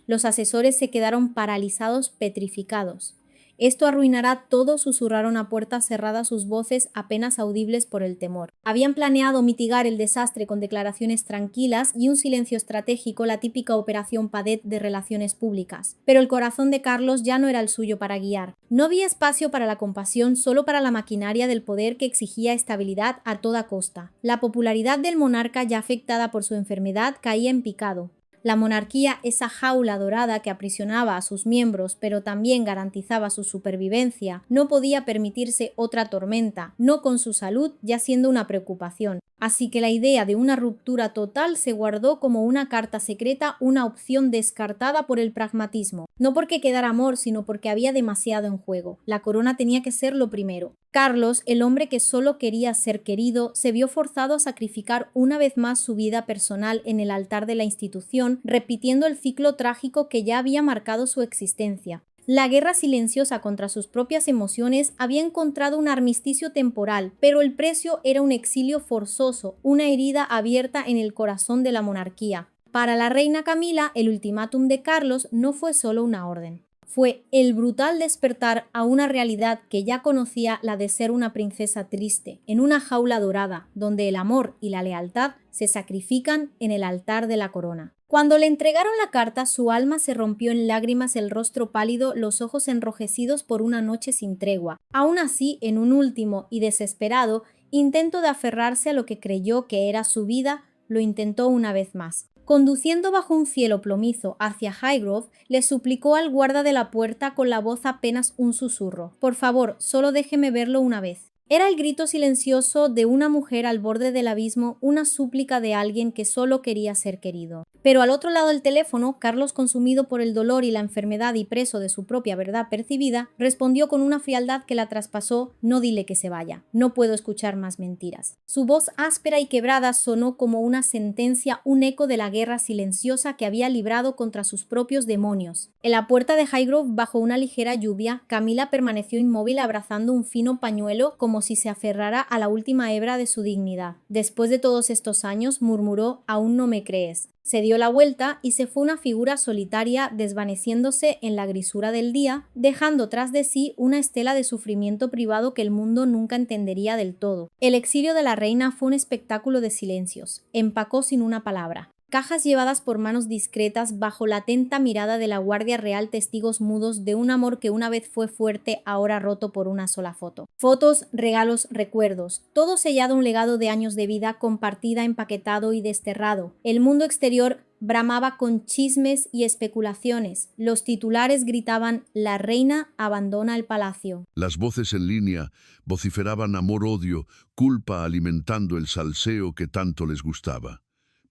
Los asesores se quedaron paralizados, petrificados. «Esto arruinará todo», susurraron a puertas cerradas sus voces apenas audibles por el temor. Habían planeado mitigar el desastre con declaraciones tranquilas y un silencio estratégico, la típica operación Padet de relaciones públicas. Pero el corazón de Carlos ya no era el suyo para guiar. No había espacio para la compasión, solo para la maquinaria del poder que exigía estabilidad a toda costa. La popularidad del monarca, ya afectada por su enfermedad, caía en picado. La monarquía, esa jaula dorada que aprisionaba a sus miembros pero también garantizaba su supervivencia, no podía permitirse otra tormenta, no con su salud ya siendo una preocupación. Así que la idea de una ruptura total se guardó como una carta secreta, una opción descartada por el pragmatismo. No porque quedara amor, sino porque había demasiado en juego. La corona tenía que ser lo primero. Carlos, el hombre que solo quería ser querido, se vio forzado a sacrificar una vez más su vida personal en el altar de la institución, repitiendo el ciclo trágico que ya había marcado su existencia. La guerra silenciosa contra sus propias emociones había encontrado un armisticio temporal, pero el precio era un exilio forzoso, una herida abierta en el corazón de la monarquía. Para la reina Camila, el ultimátum de Carlos no fue solo una orden. Fue el brutal despertar a una realidad que ya conocía, la de ser una princesa triste, en una jaula dorada, donde el amor y la lealtad se sacrifican en el altar de la corona. Cuando le entregaron la carta, su alma se rompió en lágrimas, el rostro pálido, los ojos enrojecidos por una noche sin tregua. Aún así, en un último y desesperado intento de aferrarse a lo que creyó que era su vida, lo intentó una vez más. Conduciendo bajo un cielo plomizo hacia Highgrove, le suplicó al guarda de la puerta con la voz apenas un susurro: «Por favor, solo déjeme verlo una vez». Era el grito silencioso de una mujer al borde del abismo, una súplica de alguien que solo quería ser querido. Pero al otro lado del teléfono, Carlos, consumido por el dolor y la enfermedad y preso de su propia verdad percibida, respondió con una frialdad que la traspasó: «No, dile que se vaya. No puedo escuchar más mentiras». Su voz áspera y quebrada sonó como una sentencia, un eco de la guerra silenciosa que había librado contra sus propios demonios. En la puerta de Highgrove, bajo una ligera lluvia, Camila permaneció inmóvil abrazando un fino pañuelo como si se aferrara a la última hebra de su dignidad. «Después de todos estos años», murmuró, «aún no me crees». Se dio la vuelta y se fue una figura solitaria desvaneciéndose en la grisura del día, dejando tras de sí una estela de sufrimiento privado que el mundo nunca entendería del todo. El exilio de la reina fue un espectáculo de silencios. Empacó sin una palabra. Cajas llevadas por manos discretas bajo la atenta mirada de la Guardia Real, testigos mudos de un amor que una vez fue fuerte, ahora roto por una sola foto. Fotos, regalos, recuerdos, todo sellado, un legado de años de vida compartida, empaquetado y desterrado. El mundo exterior bramaba con chismes y especulaciones. Los titulares gritaban: «La reina abandona el palacio». Las voces en línea vociferaban amor-odio, culpa, alimentando el salseo que tanto les gustaba.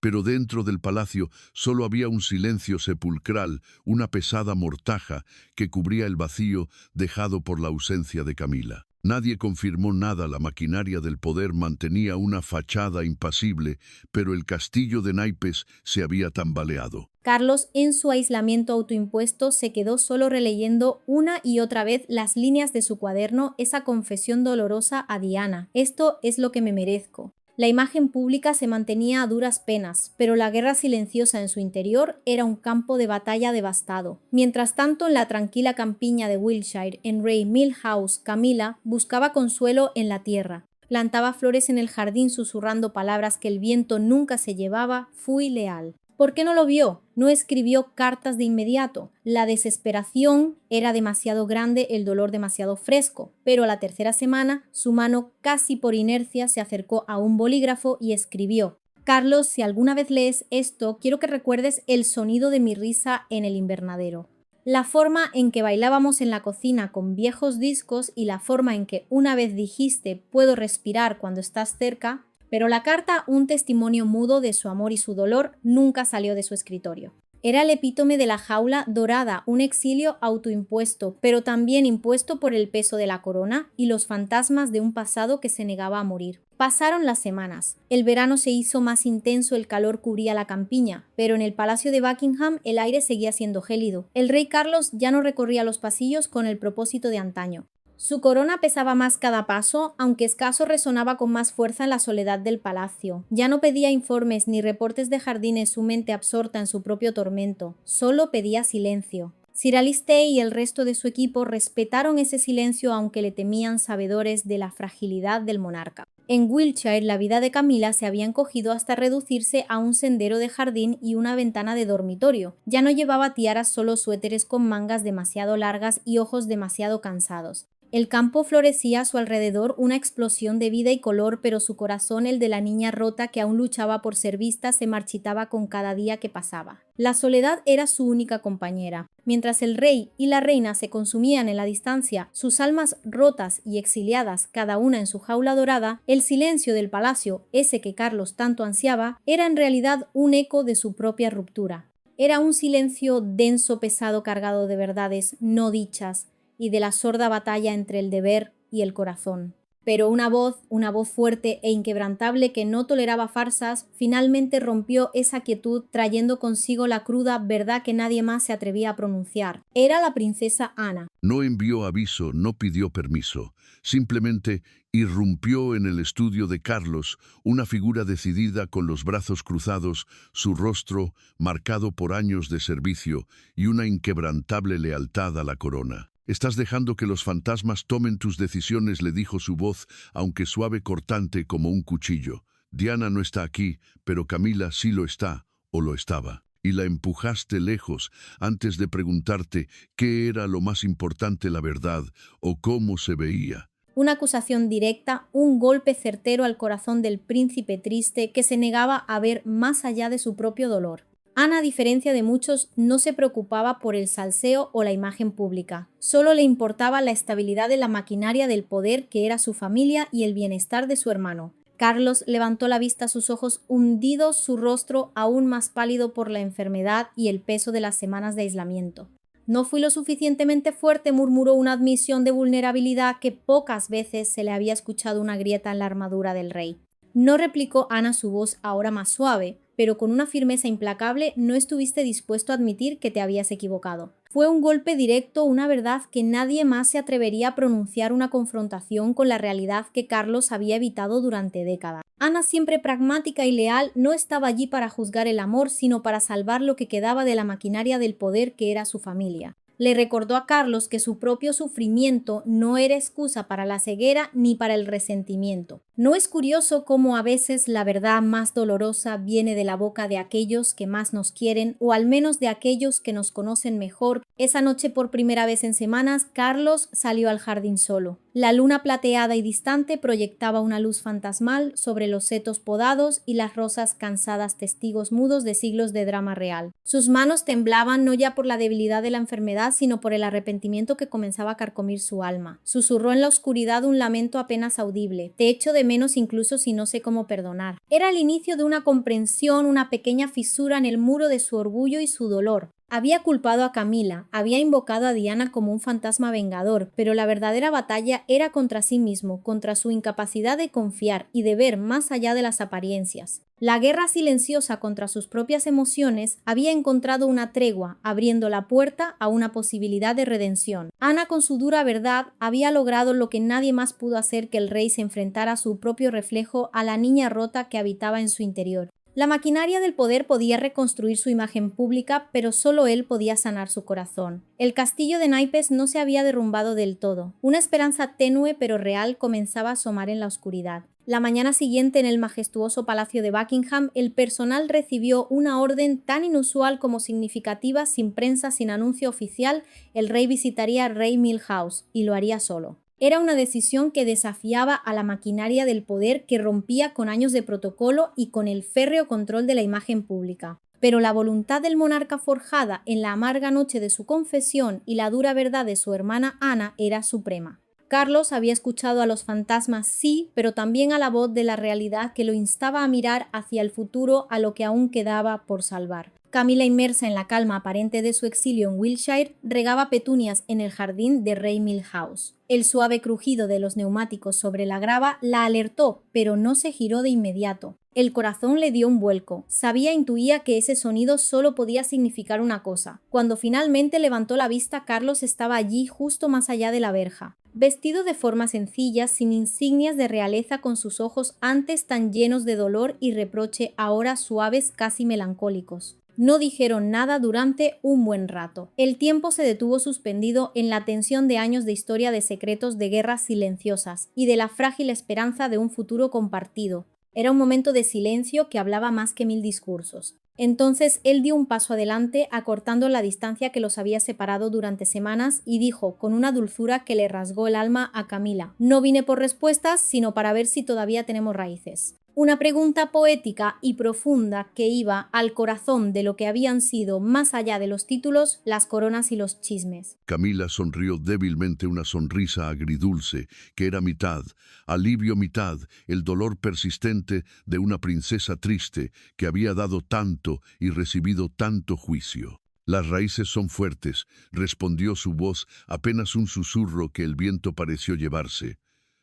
Pero dentro del palacio solo había un silencio sepulcral, una pesada mortaja que cubría el vacío dejado por la ausencia de Camila. Nadie confirmó nada, la maquinaria del poder mantenía una fachada impasible, pero el castillo de naipes se había tambaleado. Carlos, en su aislamiento autoimpuesto, se quedó solo releyendo una y otra vez las líneas de su cuaderno, esa confesión dolorosa a Diana: «Esto es lo que me merezco». La imagen pública se mantenía a duras penas, pero la guerra silenciosa en su interior era un campo de batalla devastado. Mientras tanto, en la tranquila campiña de Wiltshire, en Raymil House, Camila buscaba consuelo en la tierra. Plantaba flores en el jardín, susurrando palabras que el viento nunca se llevaba: «Fui leal». ¿Por qué no lo vio? No escribió cartas de inmediato. La desesperación era demasiado grande, el dolor demasiado fresco. Pero a la tercera semana, su mano casi por inercia se acercó a un bolígrafo y escribió: Carlos, si alguna vez lees esto, quiero que recuerdes el sonido de mi risa en el invernadero. La forma en que bailábamos en la cocina con viejos discos y la forma en que una vez dijiste puedo respirar cuando estás cerca, pero la carta, un testimonio mudo de su amor y su dolor, nunca salió de su escritorio. Era el epítome de la jaula dorada, un exilio autoimpuesto, pero también impuesto por el peso de la corona y los fantasmas de un pasado que se negaba a morir. Pasaron las semanas. El verano se hizo más intenso, el calor cubría la campiña, pero en el palacio de Buckingham el aire seguía siendo gélido. El rey Carlos ya no recorría los pasillos con el propósito de antaño. Su corona pesaba más cada paso, aunque escaso resonaba con más fuerza en la soledad del palacio. Ya no pedía informes ni reportes de jardines, su mente absorta en su propio tormento. Solo pedía silencio. Sir Alistair y el resto de su equipo respetaron ese silencio aunque le temían, sabedores de la fragilidad del monarca. En Wiltshire la vida de Camila se había encogido hasta reducirse a un sendero de jardín y una ventana de dormitorio. Ya no llevaba tiaras, solo suéteres con mangas demasiado largas y ojos demasiado cansados. El campo florecía a su alrededor, una explosión de vida y color, pero su corazón, el de la niña rota que aún luchaba por ser vista, se marchitaba con cada día que pasaba. La soledad era su única compañera. Mientras el rey y la reina se consumían en la distancia, sus almas rotas y exiliadas, cada una en su jaula dorada, el silencio del palacio, ese que Carlos tanto ansiaba, era en realidad un eco de su propia ruptura. Era un silencio denso, pesado, cargado de verdades no dichas, y de la sorda batalla entre el deber y el corazón. Pero una voz fuerte e inquebrantable que no toleraba farsas, finalmente rompió esa quietud, trayendo consigo la cruda verdad que nadie más se atrevía a pronunciar. Era la princesa Ana. No envió aviso, no pidió permiso. Simplemente irrumpió en el estudio de Carlos, una figura decidida con los brazos cruzados, su rostro marcado por años de servicio y una inquebrantable lealtad a la corona. «Estás dejando que los fantasmas tomen tus decisiones», le dijo su voz, aunque suave, cortante como un cuchillo. «Diana no está aquí, pero Camila sí lo está, o lo estaba. Y la empujaste lejos antes de preguntarte qué era lo más importante, la verdad, o cómo se veía». Una acusación directa, un golpe certero al corazón del príncipe triste que se negaba a ver más allá de su propio dolor. Ana, a diferencia de muchos, no se preocupaba por el salseo o la imagen pública. Solo le importaba la estabilidad de la maquinaria del poder que era su familia y el bienestar de su hermano. Carlos levantó la vista a sus ojos hundidos, su rostro aún más pálido por la enfermedad y el peso de las semanas de aislamiento. «No fui lo suficientemente fuerte», murmuró, una admisión de vulnerabilidad que pocas veces se le había escuchado una grieta en la armadura del rey. No, replicó Ana, su voz ahora más suave, pero con una firmeza implacable. «No estuviste dispuesto a admitir que te habías equivocado». Fue un golpe directo, una verdad que nadie más se atrevería a pronunciar, una confrontación con la realidad que Carlos había evitado durante décadas. Ana, siempre pragmática y leal, no estaba allí para juzgar el amor, sino para salvar lo que quedaba de la maquinaria del poder que era su familia. Le recordó a Carlos que su propio sufrimiento no era excusa para la ceguera ni para el resentimiento. ¿No es curioso cómo a veces la verdad más dolorosa viene de la boca de aquellos que más nos quieren, o al menos de aquellos que nos conocen mejor? Esa noche, por primera vez en semanas, Carlos salió al jardín solo. La luna plateada y distante proyectaba una luz fantasmal sobre los setos podados y las rosas cansadas, testigos mudos de siglos de drama real. Sus manos temblaban, no ya por la debilidad de la enfermedad, sino por el arrepentimiento que comenzaba a carcomir su alma. Susurró en la oscuridad un lamento apenas audible: «Te echo de menos incluso si no sé cómo perdonar». Era el inicio de una comprensión, una pequeña fisura en el muro de su orgullo y su dolor. Había culpado a Camila, había invocado a Diana como un fantasma vengador, pero la verdadera batalla era contra sí mismo, contra su incapacidad de confiar y de ver más allá de las apariencias. La guerra silenciosa contra sus propias emociones había encontrado una tregua, abriendo la puerta a una posibilidad de redención. Ana, con su dura verdad, había logrado lo que nadie más pudo hacer: que el rey se enfrentara a su propio reflejo, a la niña rota que habitaba en su interior. La maquinaria del poder podía reconstruir su imagen pública, pero solo él podía sanar su corazón. El castillo de naipes no se había derrumbado del todo. Una esperanza tenue pero real comenzaba a asomar en la oscuridad. La mañana siguiente, en el majestuoso palacio de Buckingham, el personal recibió una orden tan inusual como significativa. Sin prensa, sin anuncio oficial, el rey visitaría Rey Milhouse, y lo haría solo. Era una decisión que desafiaba a la maquinaria del poder, que rompía con años de protocolo y con el férreo control de la imagen pública. Pero la voluntad del monarca, forjada en la amarga noche de su confesión y la dura verdad de su hermana Ana, era suprema. Carlos había escuchado a los fantasmas, sí, pero también a la voz de la realidad que lo instaba a mirar hacia el futuro, a lo que aún quedaba por salvar. Camila, inmersa en la calma aparente de su exilio en Wiltshire, regaba petunias en el jardín de Rey Milhouse. El suave crujido de los neumáticos sobre la grava la alertó, pero no se giró de inmediato. El corazón le dio un vuelco. Intuía que ese sonido solo podía significar una cosa. Cuando finalmente levantó la vista, Carlos estaba allí, justo más allá de la verja. Vestido de forma sencilla, sin insignias de realeza, con sus ojos antes tan llenos de dolor y reproche, ahora suaves, casi melancólicos. No dijeron nada durante un buen rato. El tiempo se detuvo suspendido en la tensión de años de historia, de secretos, de guerras silenciosas y de la frágil esperanza de un futuro compartido. Era un momento de silencio que hablaba más que 1000 discursos. Entonces él dio un paso adelante, acortando la distancia que los había separado durante semanas, y dijo con una dulzura que le rasgó el alma a Camila: «No vine por respuestas, sino para ver si todavía tenemos raíces». Una pregunta poética y profunda que iba al corazón de lo que habían sido, más allá de los títulos, las coronas y los chismes. Camila sonrió débilmente, una sonrisa agridulce, que era mitad alivio, mitad el dolor persistente de una princesa triste que había dado tanto y recibido tanto juicio. «Las raíces son fuertes», respondió su voz, apenas un susurro que el viento pareció llevarse.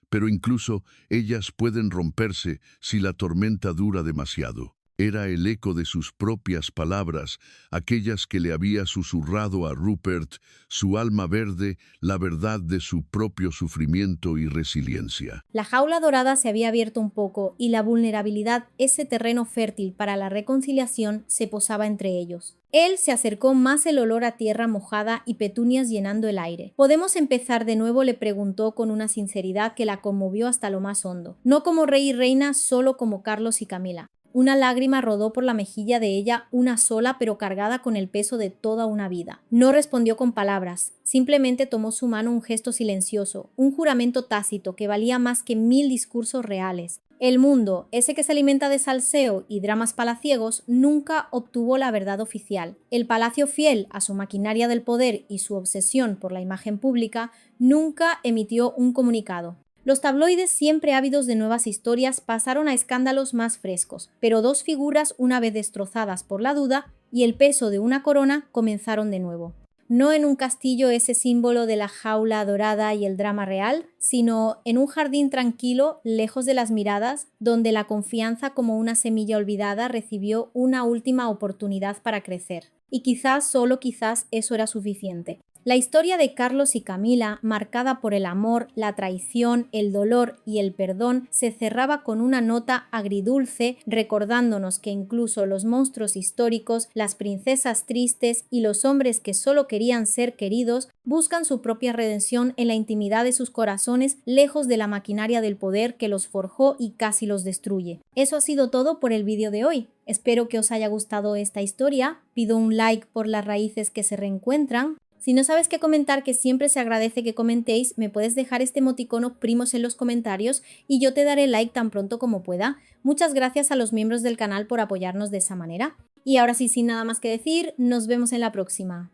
«Pero incluso ellas pueden romperse si la tormenta dura demasiado». Era el eco de sus propias palabras, aquellas que le había susurrado a Rupert, su alma verde, la verdad de su propio sufrimiento y resiliencia. La jaula dorada se había abierto un poco y la vulnerabilidad, ese terreno fértil para la reconciliación, se posaba entre ellos. Él se acercó más, el olor a tierra mojada y petunias llenando el aire. «¿Podemos empezar de nuevo?», le preguntó con una sinceridad que la conmovió hasta lo más hondo. No como rey y reina, solo como Carlos y Camila. Una lágrima rodó por la mejilla de ella, una sola, pero cargada con el peso de toda una vida. No respondió con palabras, simplemente tomó su mano, un gesto silencioso, un juramento tácito que valía más que 1000 discursos reales. El mundo, ese que se alimenta de salseo y dramas palaciegos, nunca obtuvo la verdad oficial. El palacio, fiel a su maquinaria del poder y su obsesión por la imagen pública, nunca emitió un comunicado. Los tabloides, siempre ávidos de nuevas historias, pasaron a escándalos más frescos, pero dos figuras, una vez destrozadas por la duda y el peso de una corona, comenzaron de nuevo. No en un castillo, ese símbolo de la jaula dorada y el drama real, sino en un jardín tranquilo, lejos de las miradas, donde la confianza, como una semilla olvidada, recibió una última oportunidad para crecer. Y quizás, solo quizás, eso era suficiente. La historia de Carlos y Camila, marcada por el amor, la traición, el dolor y el perdón, se cerraba con una nota agridulce, recordándonos que incluso los monstruos históricos, las princesas tristes y los hombres que solo querían ser queridos, buscan su propia redención en la intimidad de sus corazones, lejos de la maquinaria del poder que los forjó y casi los destruye. Eso ha sido todo por el vídeo de hoy. Espero que os haya gustado esta historia. Pido un like por las raíces que se reencuentran. Si no sabes qué comentar, que siempre se agradece que comentéis, me puedes dejar este emoticono primos en los comentarios y yo te daré like tan pronto como pueda. Muchas gracias a los miembros del canal por apoyarnos de esa manera. Y ahora sí, sin nada más que decir, nos vemos en la próxima.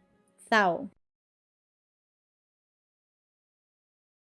Chao.